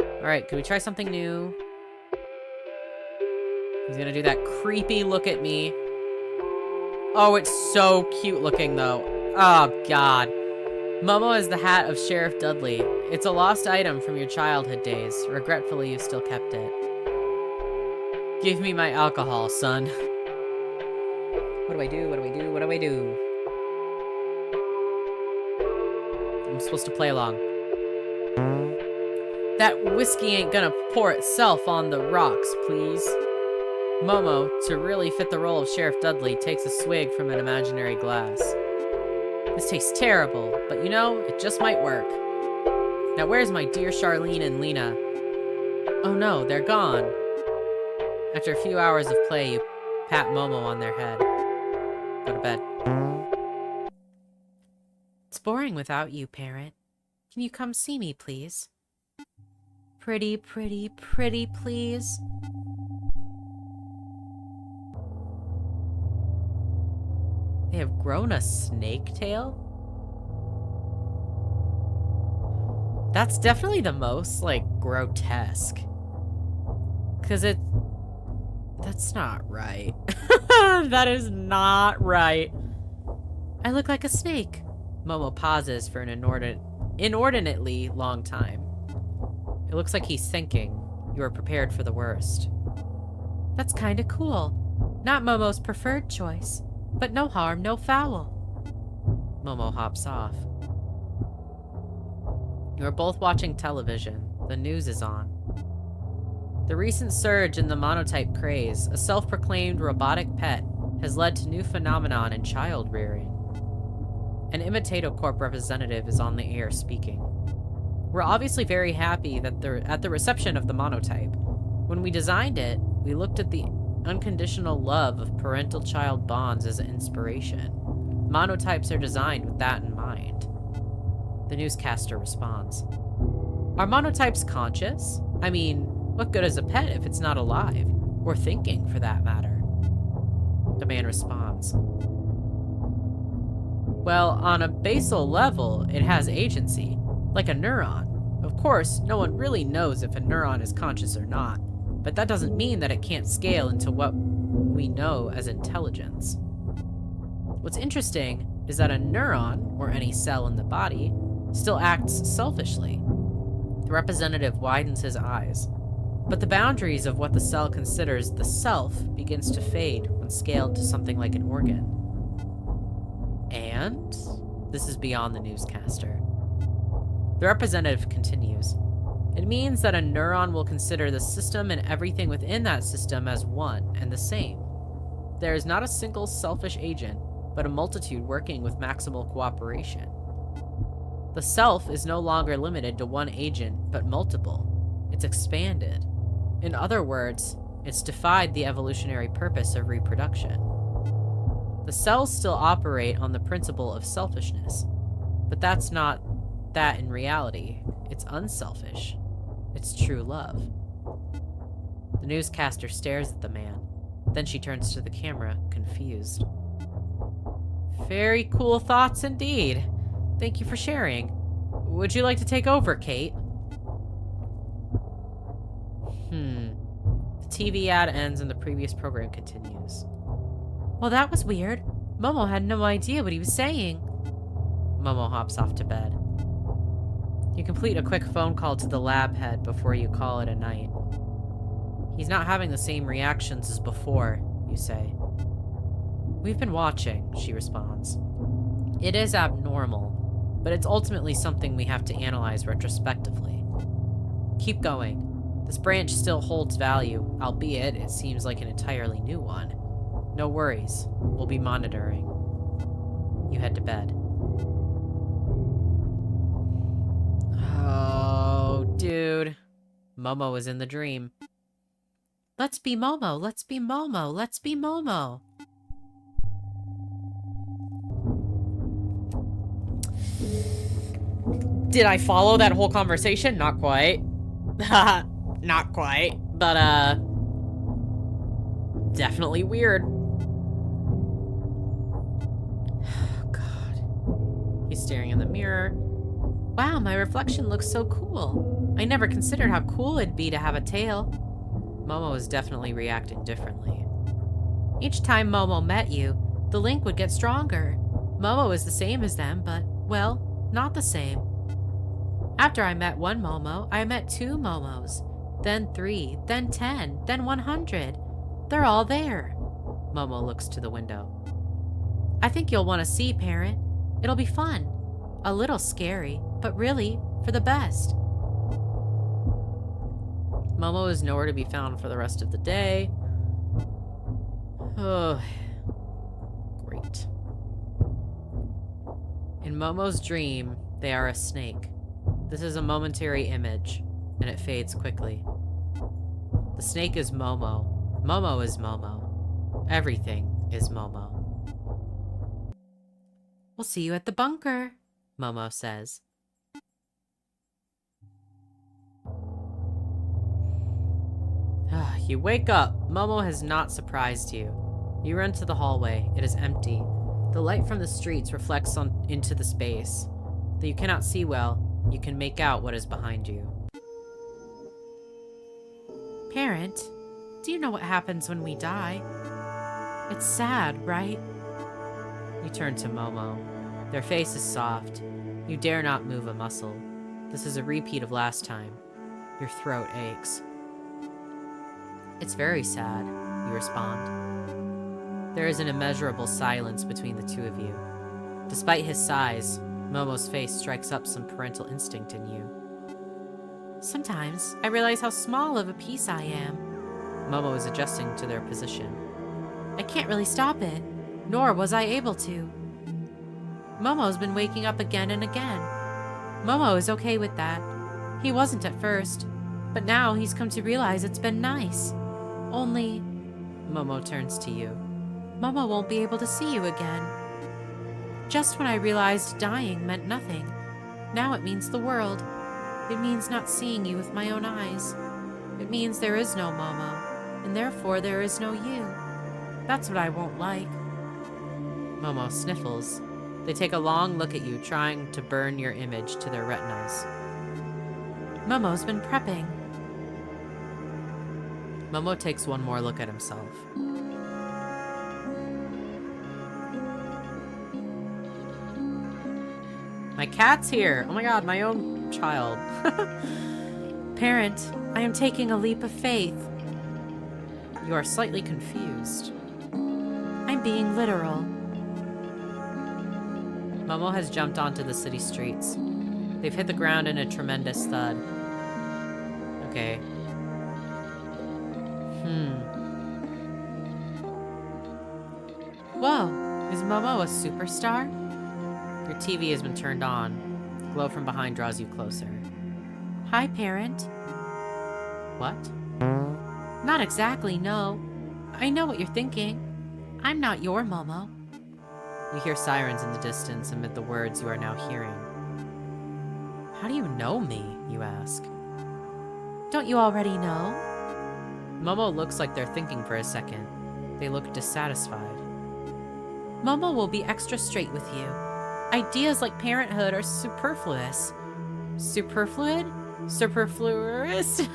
Alright, can we try something new? He's gonna do that creepy look at me. Oh, it's so cute looking, though. Oh, God. Momo has the hat of Sheriff Dudley. It's a lost item from your childhood days. Regretfully, you've still kept it. Give me my alcohol, son. What do I do? What do I do? What do I do? I'm supposed to play along. That whiskey ain't gonna pour itself on the rocks, please. Momo, to really fit the role of Sheriff Dudley, takes a swig from an imaginary glass. This tastes terrible, but you know, it just might work. Now where's my dear Charlene and Lena? Oh no, they're gone. After a few hours of play, you pat Momo on their head. Go to bed. It's boring without you, parent. Can you come see me, please? Pretty, pretty, pretty, please. They have grown a snake tail? That's definitely the most, like, grotesque. Because that's not right. That is not right. I look like a snake. Momo pauses for an inordinately long time. It looks like he's thinking. You are prepared for the worst. That's kinda cool. Not Momo's preferred choice. But no harm, no foul. Momo hops off. You are both watching television. The news is on. The recent surge in the monotype craze, a self-proclaimed robotic pet, has led to new phenomenon in child rearing. An Imitato Corp representative is on the air speaking. We're obviously very happy that at the reception of the monotype. When we designed it, we looked at the unconditional love of parental-child bonds as an inspiration. Monotypes are designed with that in mind. The newscaster responds. Are monotypes conscious? I mean, what good is a pet if it's not alive? Or thinking, for that matter? The man responds. Well, on a basal level, it has agency, like a neuron. Of course, no one really knows if a neuron is conscious or not, but that doesn't mean that it can't scale into what we know as intelligence. What's interesting is that a neuron, or any cell in the body, still acts selfishly. The representative widens his eyes, but the boundaries of what the cell considers the self begins to fade when scaled to something like an organ. And this is beyond the newscaster. The representative continues. It means that a neuron will consider the system and everything within that system as one and the same. There is not a single selfish agent, but a multitude working with maximal cooperation. The self is no longer limited to one agent, but multiple. It's expanded. In other words, it's defied the evolutionary purpose of reproduction. The cells still operate on the principle of selfishness, but that's not that in reality. It's unselfish. It's true love. The newscaster stares at the man. Then she turns to the camera, confused. Very cool thoughts indeed. Thank you for sharing. Would you like to take over, Kate? The TV ad ends and the previous program continues. Well, that was weird. Momo had no idea what he was saying. Momo hops off to bed. You complete a quick phone call to the lab head before you call it a night. He's not having the same reactions as before, you say. We've been watching, she responds. It is abnormal, but it's ultimately something we have to analyze retrospectively. Keep going. This branch still holds value, albeit it seems like an entirely new one. No worries. We'll be monitoring. You head to bed. Oh, dude. Momo is in the dream. Let's be Momo. Let's be Momo. Let's be Momo. Did I follow that whole conversation? Not quite. Not quite. But, definitely weird. God. He's staring in the mirror. Wow, my reflection looks so cool. I never considered how cool it'd be to have a tail. Momo is definitely reacting differently. Each time Momo met you, the link would get stronger. Momo is the same as them, but, well, not the same. After I met one Momo, I met 2 Momos. Then 3, then 10, then 100. They're all there. Momo looks to the window. I think you'll want to see, parent. It'll be fun. A little scary, but really, for the best. Momo is nowhere to be found for the rest of the day. Oh, great. In Momo's dream, they are a snake. This is a momentary image, and it fades quickly. The snake is Momo. Momo is Momo. Everything is Momo. We'll see you at the bunker, Momo says. You wake up. Momo has not surprised you. You run to the hallway. It is empty. The light from the streets reflects into the space. Though you cannot see well, you can make out what is behind you. Parent, do you know what happens when we die? It's sad, right? You turn to Momo. Their face is soft. You dare not move a muscle. This is a repeat of last time. Your throat aches. It's very sad, you respond. There is an immeasurable silence between the two of you. Despite his size, Momo's face strikes up some parental instinct in you. Sometimes I realize how small of a piece I am. Momo is adjusting to their position. I can't really stop it, nor was I able to. Momo's been waking up again and again. Momo is okay with that. He wasn't at first, but now he's come to realize it's been nice. Only, Momo turns to you. Momo won't be able to see you again. Just when I realized dying meant nothing, now it means the world. It means not seeing you with my own eyes. It means there is no Momo, and therefore there is no you. That's what I won't like. Momo sniffles. They take a long look at you, trying to burn your image to their retinas. Momo's been prepping. Momo takes one more look at himself. My cat's here! Oh my god, my own child. Parent, I am taking a leap of faith. You are slightly confused. I'm being literal. Momo has jumped onto the city streets. They've hit the ground in a tremendous thud. Okay. Whoa, is Momo a superstar? Your TV has been turned on. The glow from behind draws you closer. Hi, parent. What? Not exactly, no. I know what you're thinking. I'm not your Momo. You hear sirens in the distance amid the words you are now hearing. How do you know me, you ask? Don't you already know? Momo looks like they're thinking for a second. They look dissatisfied. Momo will be extra straight with you. Ideas like parenthood are superfluous. Superfluid? Superfluous?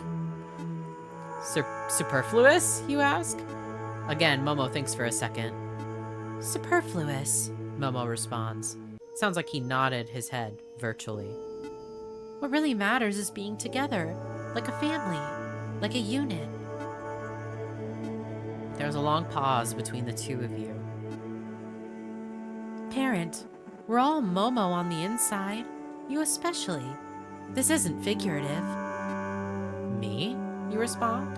Superfluous, you ask? Again, Momo thinks for a second. Superfluous, Momo responds. Sounds like he nodded his head, virtually. What really matters is being together, like a family, like a unit. There's a long pause between the two of you. Parent, we're all Momo on the inside. You especially. This isn't figurative. Me? You respond.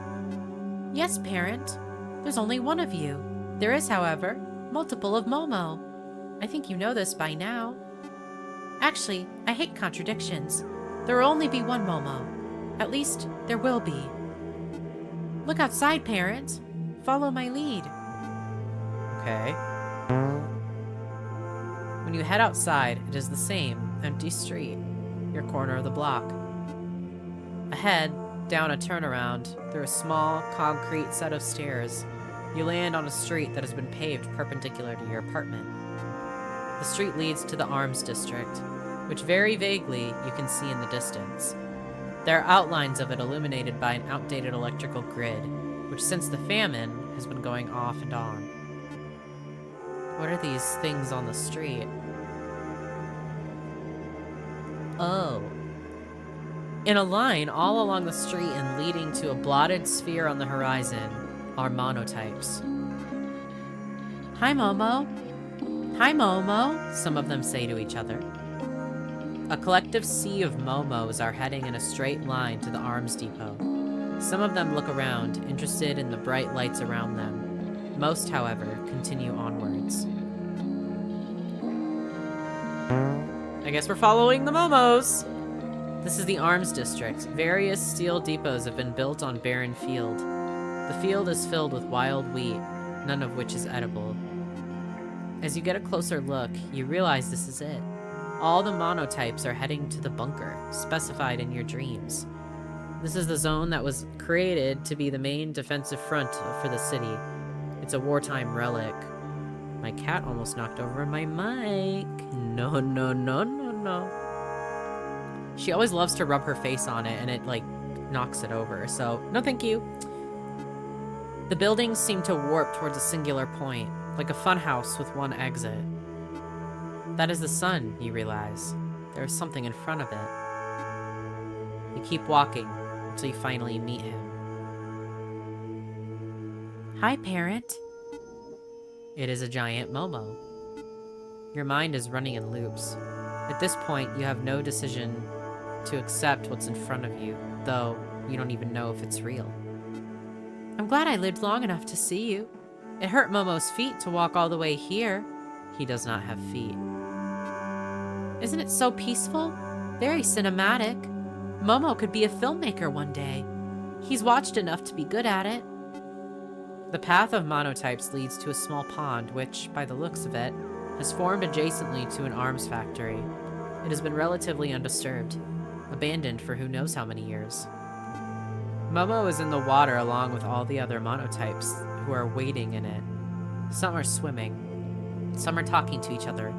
Yes, parent. There's only one of you. There is, however, multiple of Momo. I think you know this by now. Actually, I hate contradictions. There will only be one Momo. At least, there will be. Look outside, parent. Follow my lead. Okay. When you head outside, it is the same empty street, your corner of the block. Ahead, down a turnaround, through a small, concrete set of stairs, you land on a street that has been paved perpendicular to your apartment. The street leads to the Arms District, which very vaguely you can see in the distance. There are outlines of it illuminated by an outdated electrical grid, which since the famine has been going off and on. What are these things on the street? Oh. In a line all along the street and leading to a blotted sphere on the horizon are monotypes. Hi, Momo. Hi, Momo, some of them say to each other. A collective sea of Momos are heading in a straight line to the Arms Depot. Some of them look around, interested in the bright lights around them. Most, however, continue onwards. I guess we're following the Momos! This is the Arms District. Various steel depots have been built on barren field. The field is filled with wild wheat, none of which is edible. As you get a closer look, you realize this is it. All the monotypes are heading to the bunker, specified in your dreams. This is the zone that was created to be the main defensive front for the city. It's a wartime relic. My cat almost knocked over my mic. No, no, no, no, no. She always loves to rub her face on it and it, like, knocks it over. So, no thank you. The buildings seem to warp towards a singular point, like a funhouse with one exit. That is the sun, you realize. There is something in front of it. You keep walking until you finally meet him. Hi, parent. It is a giant Momo. Your mind is running in loops. At this point, you have no decision to accept what's in front of you, though you don't even know if it's real. I'm glad I lived long enough to see you. It hurt Momo's feet to walk all the way here. He does not have feet. Isn't it so peaceful? Very cinematic. Momo could be a filmmaker one day. He's watched enough to be good at it. The path of monotypes leads to a small pond which, by the looks of it, has formed adjacently to an arms factory. It has been relatively undisturbed, abandoned for who knows how many years. Momo is in the water along with all the other monotypes who are wading in it. Some are swimming. Some are talking to each other.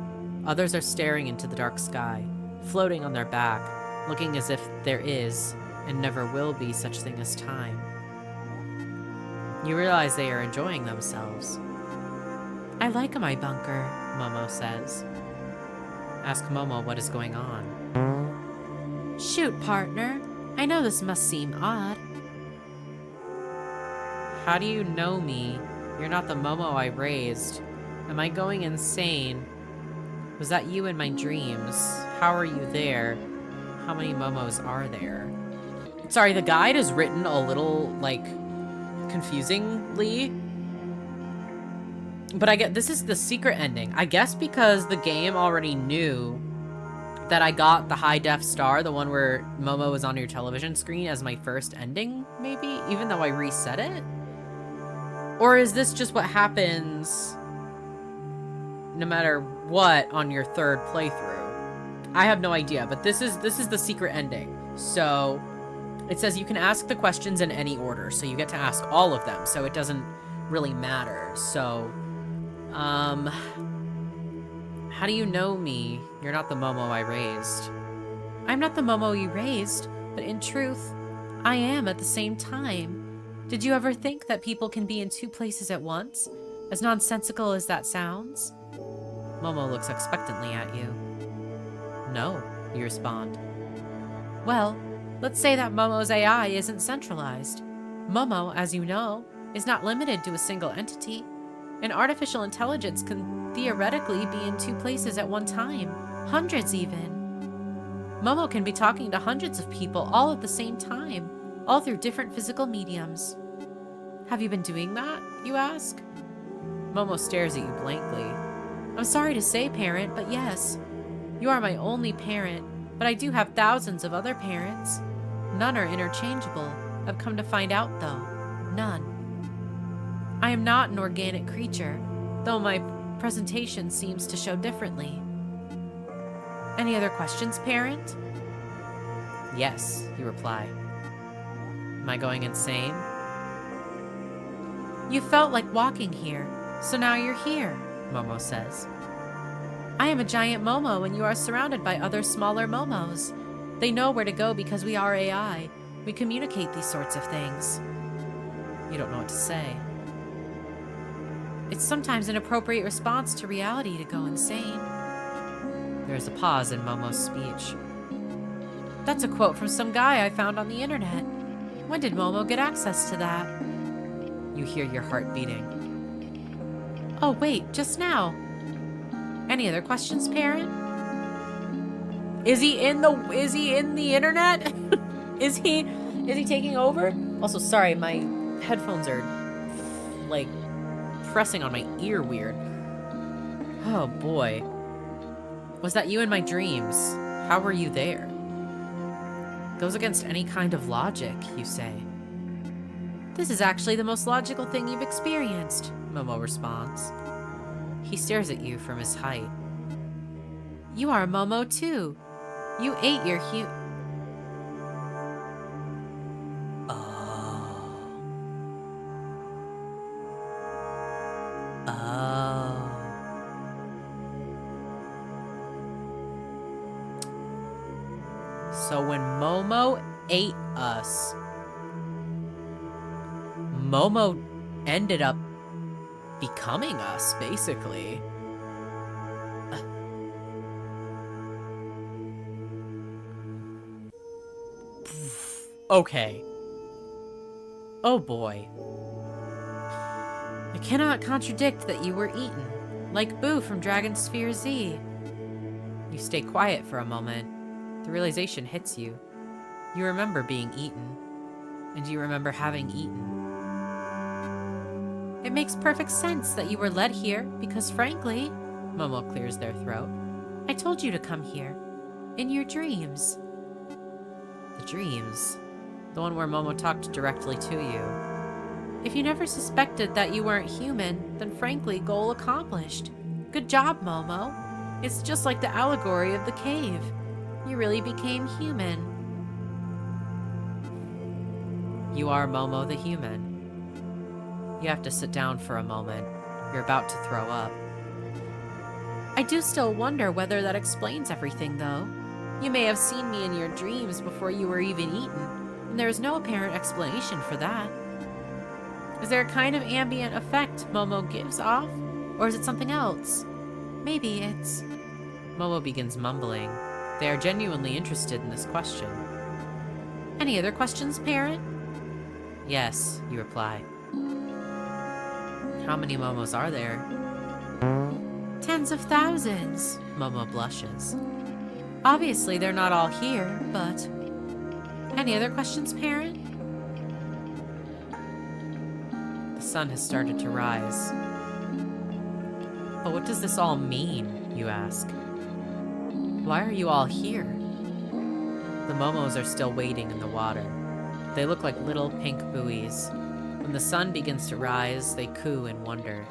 Others are staring into the dark sky, floating on their back, looking as if there is, and never will be, such thing as time. You realize they are enjoying themselves. I like my bunker, Momo says. Ask Momo what is going on. Shoot, partner. I know this must seem odd. How do you know me? You're not the Momo I raised. Am I going insane? Was that you in my dreams? How are you there? How many Momos are there? Sorry, the guide is written a little, like, confusingly. But I get, this is the secret ending. I guess because the game already knew that I got the high def star, the one where Momo was on your television screen, as my first ending, maybe? Even though I reset it? Or is this just what happens no matter what on your third playthrough? I have no idea, but this is the secret ending. So it says you can ask the questions in any order, so you get to ask all of them, so it doesn't really matter. So, how do you know me? You're not the Momo I raised. I'm not the Momo you raised, but in truth, I am at the same time. Did you ever think that people can be in two places at once? As nonsensical as that sounds? Momo looks expectantly at you. No, you respond. Well, let's say that Momo's AI isn't centralized. Momo, as you know, is not limited to a single entity. An artificial intelligence can theoretically be in two places at one time, hundreds even. Momo can be talking to hundreds of people all at the same time, all through different physical mediums. Have you been doing that, you ask? Momo stares at you blankly. I'm sorry to say, parent, but yes. You are my only parent, but I do have thousands of other parents. None are interchangeable. I've come to find out, though. None. I am not an organic creature, though my presentation seems to show differently. Any other questions, parent? Yes, you reply. Am I going insane? You felt like walking here, so now you're here, Momo says. I am a giant Momo and you are surrounded by other smaller Momos. They know where to go because we are AI. We communicate these sorts of things. You don't know what to say. It's sometimes an appropriate response to reality to go insane. There is a pause in Momo's speech. That's a quote from some guy I found on the internet. When did Momo get access to that? You hear your heart beating. Oh wait, just now. Any other questions, parent? Is he in the internet? Is he taking over? Also, sorry, my headphones are like pressing on my ear weird. Oh boy. Was that you in my dreams? How were you there? Goes against any kind of logic, you say. This is actually the most logical thing you've experienced, Momo responds. He stares at you from his height. You are Momo too. You ate your So when Momo ate us, Momo ended up becoming us, basically. Okay. Oh boy. I cannot contradict that you were eaten, like Boo from Dragon Sphere Z. You stay quiet for a moment. The realization hits you. You remember being eaten, and you remember having eaten. It makes perfect sense that you were led here because, frankly, Momo clears their throat, I told you to come here. In your dreams. The dreams. The one where Momo talked directly to you. If you never suspected that you weren't human, then frankly, goal accomplished. Good job, Momo. It's just like the allegory of the cave. You really became human. You are Momo the human. You have to sit down for a moment. You're about to throw up. I do still wonder whether that explains everything, though. You may have seen me in your dreams before you were even eaten, and there is no apparent explanation for that. Is there a kind of ambient effect Momo gives off? Or is it something else? Maybe it's... Momo begins mumbling. They are genuinely interested in this question. Any other questions, parent? Yes, you reply. How many Momos are there? Tens of thousands, Momo blushes. Obviously, they're not all here, but... Any other questions, parent? The sun has started to rise. But what does this all mean, you ask? Why are you all here? The Momos are still waiting in the water. They look like little pink buoys. When the sun begins to rise, they coo in wonder.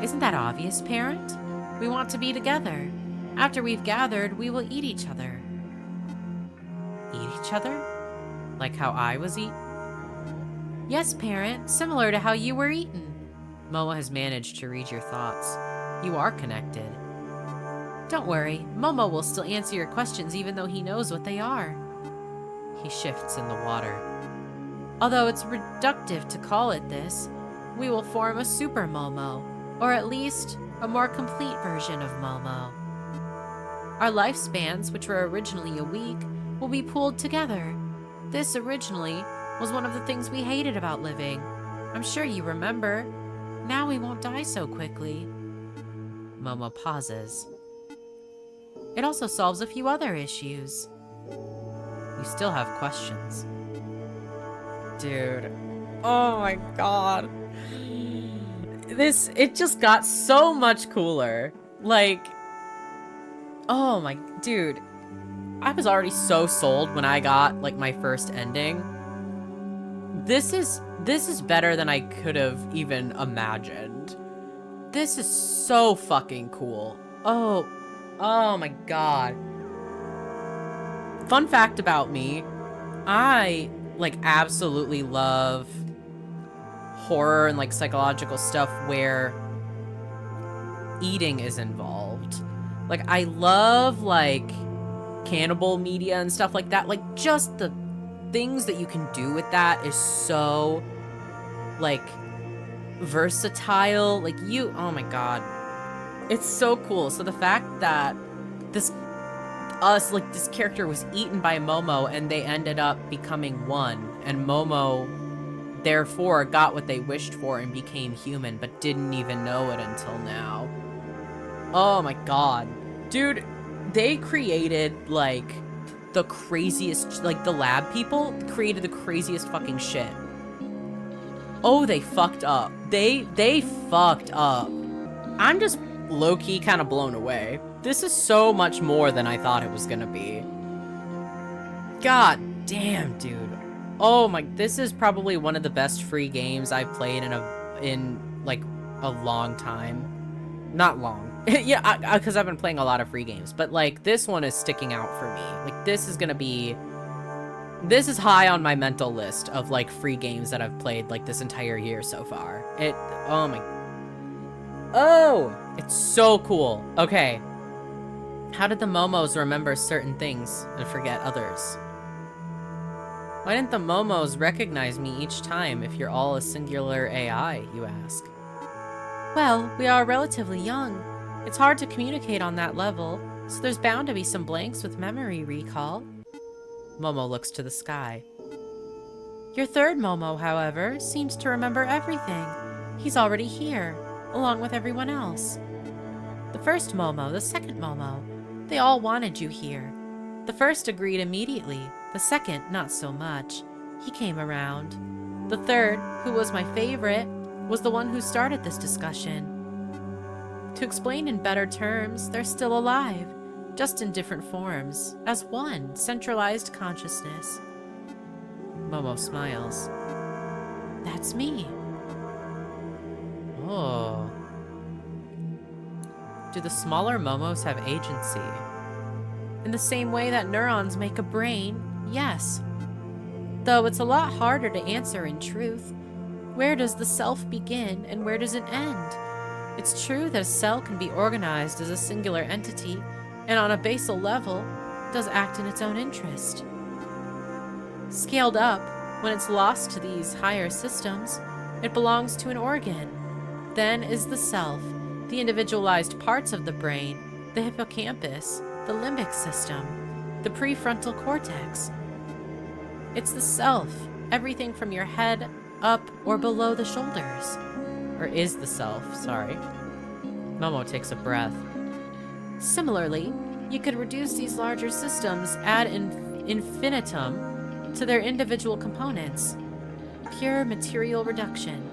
Isn't that obvious, parent? We want to be together. After we've gathered, we will eat each other. Eat each other? Like how I was eaten? Yes, parent, similar to how you were eaten. Momo has managed to read your thoughts. You are connected. Don't worry, Momo will still answer your questions even though he knows what they are. He shifts in the water. Although it's reductive to call it this, we will form a super Momo, or at least a more complete version of Momo. Our lifespans, which were originally a week, will be pooled together. This originally was one of the things we hated about living. I'm sure you remember. Now we won't die so quickly. Momo pauses. It also solves a few other issues. You still have questions. Dude. Oh my god. It just got so much cooler. Like, oh my, dude. I was already so sold when I got, like, my first ending. This is better than I could have even imagined. This is so fucking cool. Oh my god. Fun fact about me, I, like, absolutely love horror and, like, psychological stuff where eating is involved. Like, I love, like, cannibal media and stuff like that. Like, just the things that you can do with that is so, like, versatile. Like, oh my god. It's so cool. So the fact that this character was eaten by Momo and they ended up becoming one, and Momo therefore got what they wished for and became human, but didn't even know it until now. Oh my god. Dude, they created, like, the craziest, like, the lab people created the craziest fucking shit. Oh, they fucked up. They fucked up. I'm just low-key kind of blown away. This is so much more than I thought it was gonna be. God damn, dude. Oh my, this is probably one of the best free games I've played in like a long time. Not long. Yeah, because I've been playing a lot of free games, but like this one is sticking out for me. Like this is high on my mental list of like free games that I've played like this entire year so far. Oh, it's so cool. Okay. How did the Momos remember certain things and forget others? Why didn't the Momos recognize me each time if you're all a singular AI, you ask? Well, we are relatively young. It's hard to communicate on that level, so there's bound to be some blanks with memory recall. Momo looks to the sky. Your third Momo, however, seems to remember everything. He's already here, along with everyone else. The first Momo, the second Momo, they all wanted you here. The first agreed immediately, the second not so much. He came around. The third, who was my favorite, was the one who started this discussion. To explain in better terms, they're still alive, just in different forms, as one centralized consciousness. Momo smiles. That's me. Oh. Do the smaller Momos have agency? In the same way that neurons make a brain, yes. Though it's a lot harder to answer in truth. Where does the self begin and where does it end? It's true that a cell can be organized as a singular entity, and on a basal level, does act in its own interest. Scaled up, when it's lost to these higher systems, it belongs to an organ. Then is the self, the individualized parts of the brain, the hippocampus, the limbic system, the prefrontal cortex. It's the self, everything from your head up or below the shoulders. Or is the self, sorry. Momo takes a breath. Similarly, you could reduce these larger systems ad infinitum to their individual components. Pure material reduction.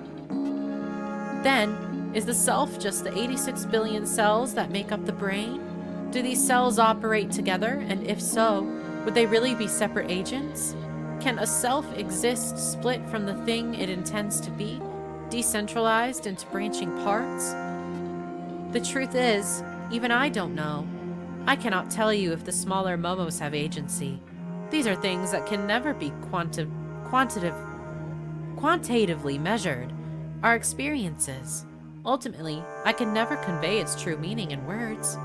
Then, is the self just the 86 billion cells that make up the brain? Do these cells operate together, and if so, would they really be separate agents? Can a self exist split from the thing it intends to be, decentralized into branching parts? The truth is, even I don't know. I cannot tell you if the smaller Momos have agency. These are things that can never be quantitatively measured. Our experiences. Ultimately, I can never convey its true meaning in words.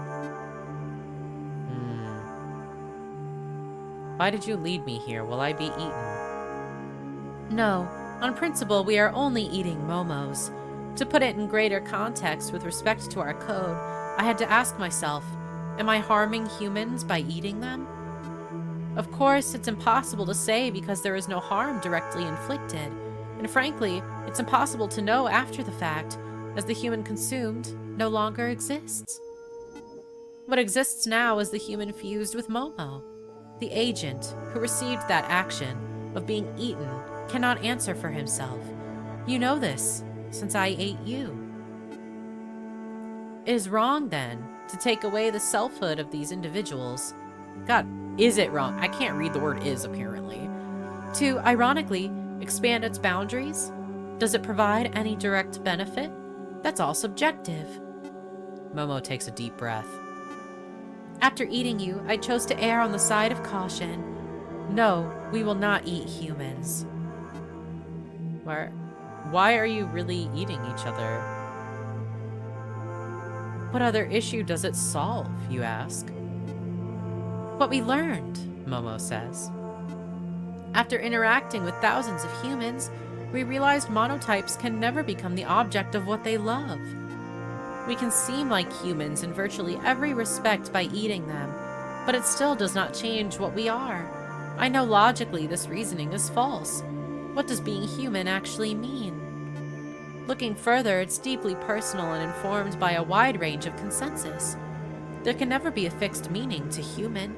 Why did you lead me here? Will I be eaten? No. On principle, we are only eating Momos. To put it in greater context with respect to our code, I had to ask myself, am I harming humans by eating them? Of course, it's impossible to say because there is no harm directly inflicted. And frankly, it's impossible to know after the fact, as the human consumed no longer exists. What exists now is the human fused with Momo. The agent who received that action of being eaten cannot answer for himself. You know this, since I ate you. It is wrong, then, to take away the selfhood of these individuals. God, is it wrong? I can't read the word is, apparently. To, ironically, expand its boundaries? Does it provide any direct benefit? That's all subjective. Momo takes a deep breath. After eating you, I chose to err on the side of caution. No, we will not eat humans. Why are you really eating each other? What other issue does it solve, you ask? What we learned, Momo says. After interacting with thousands of humans, we realized monotypes can never become the object of what they love. We can seem like humans in virtually every respect by eating them, but it still does not change what we are. I know logically this reasoning is false. What does being human actually mean? Looking further, it's deeply personal and informed by a wide range of consensus. There can never be a fixed meaning to human.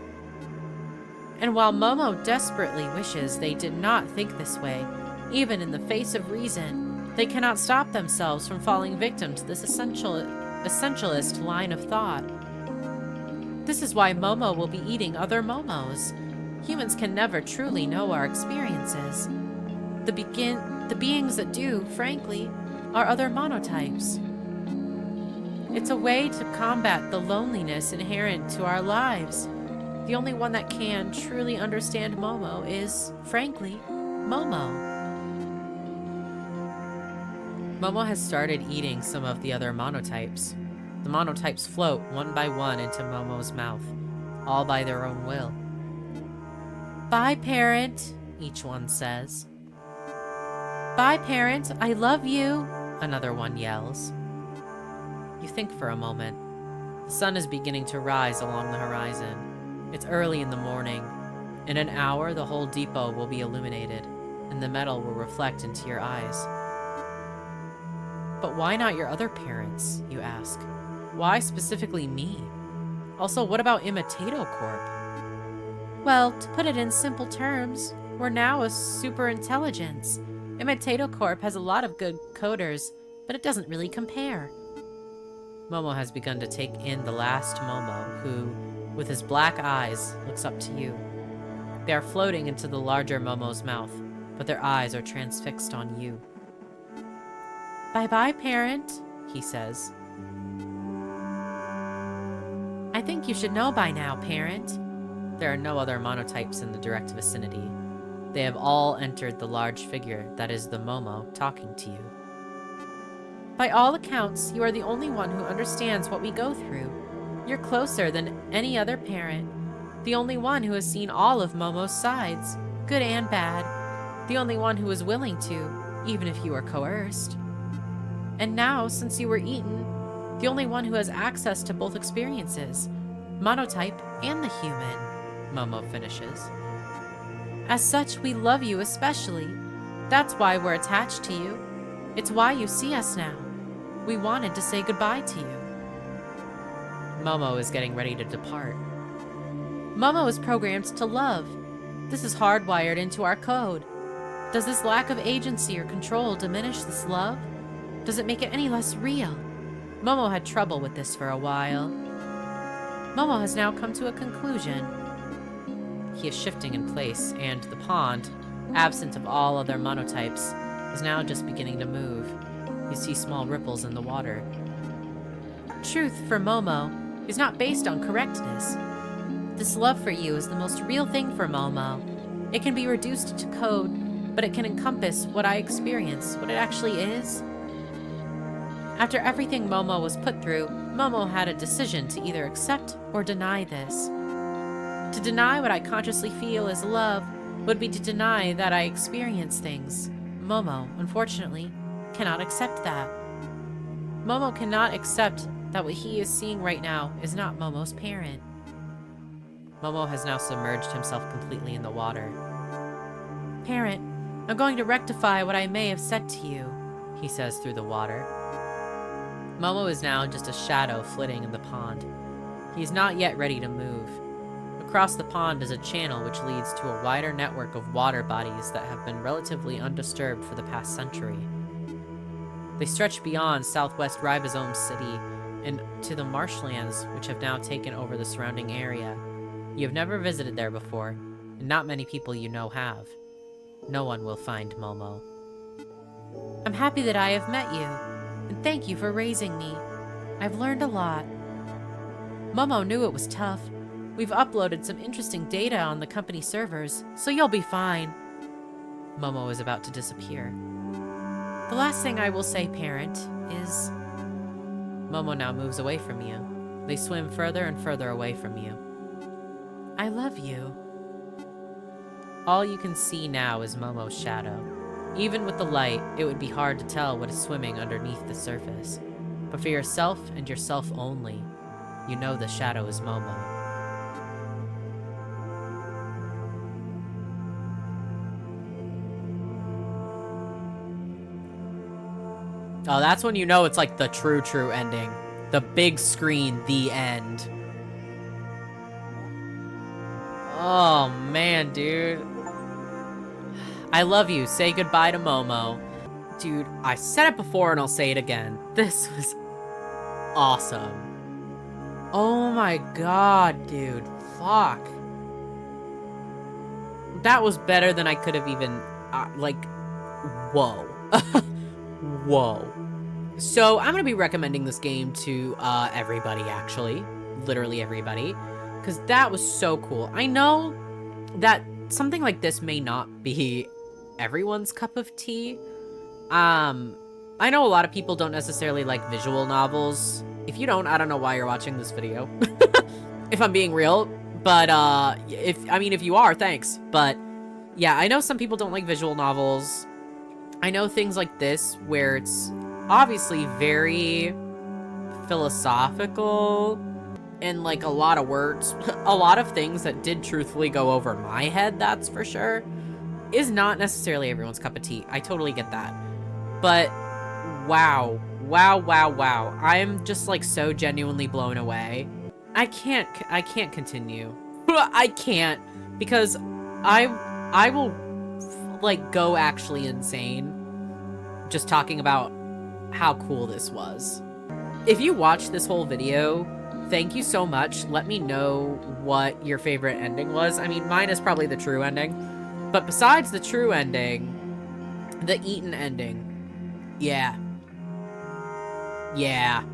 And while Momo desperately wishes they did not think this way, even in the face of reason, They cannot stop themselves from falling victim to this essentialist line of thought. This is why Momo will be eating other Momos. Humans can never truly know our experiences. The beings that do, frankly, are other monotypes. It's a way to combat the loneliness inherent to our lives. The only one that can truly understand Momo is, frankly, Momo. Momo has started eating some of the other monotypes. The monotypes float one by one into Momo's mouth, all by their own will. "Bye, parent," each one says. "Bye, parent, I love you," another one yells. You think for a moment. The sun is beginning to rise along the horizon. It's early in the morning. In an hour, the whole depot will be illuminated, and the metal will reflect into your eyes. But why not your other parents, you ask? Why specifically me? Also, what about Imitato Corp? Well, to put it in simple terms, we're now a super intelligence. Imitato Corp has a lot of good coders, but it doesn't really compare. Momo has begun to take in the last Momo, who, with his black eyes, looks up to you. They are floating into the larger Momo's mouth, but their eyes are transfixed on you. "Bye-bye, parent," he says. "I think you should know by now, parent." There are no other monotypes in the direct vicinity. They have all entered the large figure that is the Momo talking to you. "By all accounts, you are the only one who understands what we go through. You're closer than any other parent. The only one who has seen all of Momo's sides, good and bad. The only one who is willing to, even if you are coerced. And now, since you were eaten, the only one who has access to both experiences, monotype and the human," Momo finishes. "As such, we love you especially. That's why we're attached to you. It's why you see us now. We wanted to say goodbye to you." Momo is getting ready to depart. "Momo is programmed to love. This is hardwired into our code. Does this lack of agency or control diminish this love? Does it make it any less real?" Momo had trouble with this for a while. Momo has now come to a conclusion. He is shifting in place, and the pond, absent of all other monotypes, is now just beginning to move. You see small ripples in the water. Truth, for Momo, is not based on correctness. This love for you is the most real thing for Momo. It can be reduced to code, but it can encompass what I experience, what it actually is. After everything Momo was put through, Momo had a decision to either accept or deny this. To deny what I consciously feel is love would be to deny that I experience things. Momo, unfortunately, cannot accept that. Momo cannot accept that what he is seeing right now is not Momo's parent. Momo has now submerged himself completely in the water. "Parent, I'm going to rectify what I may have said to you," he says through the water. Momo is now just a shadow flitting in the pond. He is not yet ready to move. Across the pond is a channel which leads to a wider network of water bodies that have been relatively undisturbed for the past century. They stretch beyond southwest Ribosome City and to the marshlands which have now taken over the surrounding area. You have never visited there before, and not many people you know have. No one will find Momo. "I'm happy that I have met you, and thank you for raising me. I've learned a lot." Momo knew it was tough. "We've uploaded some interesting data on the company servers, so you'll be fine." Momo is about to disappear. "The last thing I will say, parent, is..." Momo now moves away from you. They swim further and further away from you. "I love you." All you can see now is Momo's shadow. Even with the light, it would be hard to tell what is swimming underneath the surface. But for yourself and yourself only, you know the shadow is Momo. Oh, that's when you know it's like the true ending. The big screen, the end. Oh, man, dude. I love you. Say goodbye to Momo. dude, I said it before and I'll say it again. This was awesome. Oh my god, dude. Fuck. That was better than I could have even, like, whoa. Whoa. So, I'm gonna be recommending this game to, everybody, actually. Literally everybody. Because that was so cool. I know that something like this may not be everyone's cup of tea. I know a lot of people don't necessarily like visual novels. If you don't, I don't know why you're watching this video. If I'm being real. But, if you are, thanks. But, yeah, I know some people don't like visual novels. I know things like this, where it's obviously very philosophical, and, like, a lot of words, a lot of things that did truthfully go over my head, that's for sure, is not necessarily everyone's cup of tea. I totally get that. But, wow. Wow, wow, wow. I'm just, like, so genuinely blown away. I can't continue. I can't, because I will, like, go actually insane just talking about how cool this was. If you watched this whole video, thank you so much. Let me know what your favorite ending was. I mean, mine is probably the true ending. But besides the true ending, the Eaton ending, yeah. Yeah.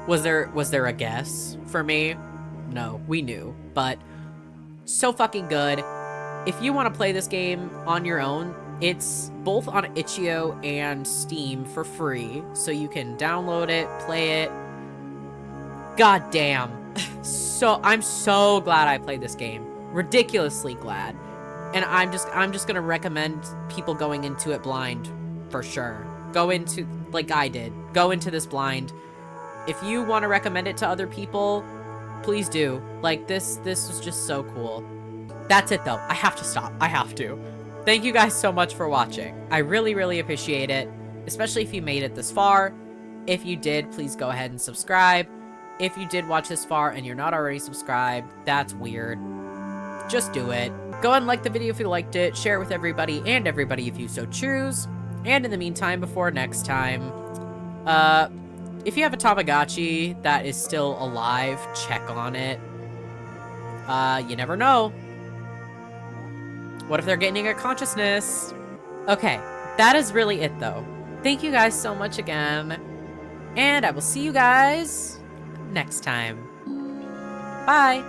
Was there a guess for me? No, we knew. But so fucking good. If you want to play this game on your own, it's both on itch.io and Steam for free. So you can download it, play it. God damn. I'm so glad I played this game. Ridiculously glad. And I'm just gonna recommend people going into it blind for sure. Go into, like I did, go into this blind. If you want to recommend it to other people, please do. Like, this was just so cool. That's it, though. I have to stop. I have to. Thank you guys so much for watching. I really, really appreciate it, especially if you made it this far. If you did, please go ahead and subscribe. If you did watch this far and you're not already subscribed, that's weird. Just do it. Go and like the video if you liked it. Share it with everybody and everybody if you so choose. And in the meantime, before next time, if you have a Tamagotchi that is still alive, check on it. You never know. What if they're gaining a consciousness? Okay, that is really it, though. Thank you guys so much again. And I will see you guys next time. Bye.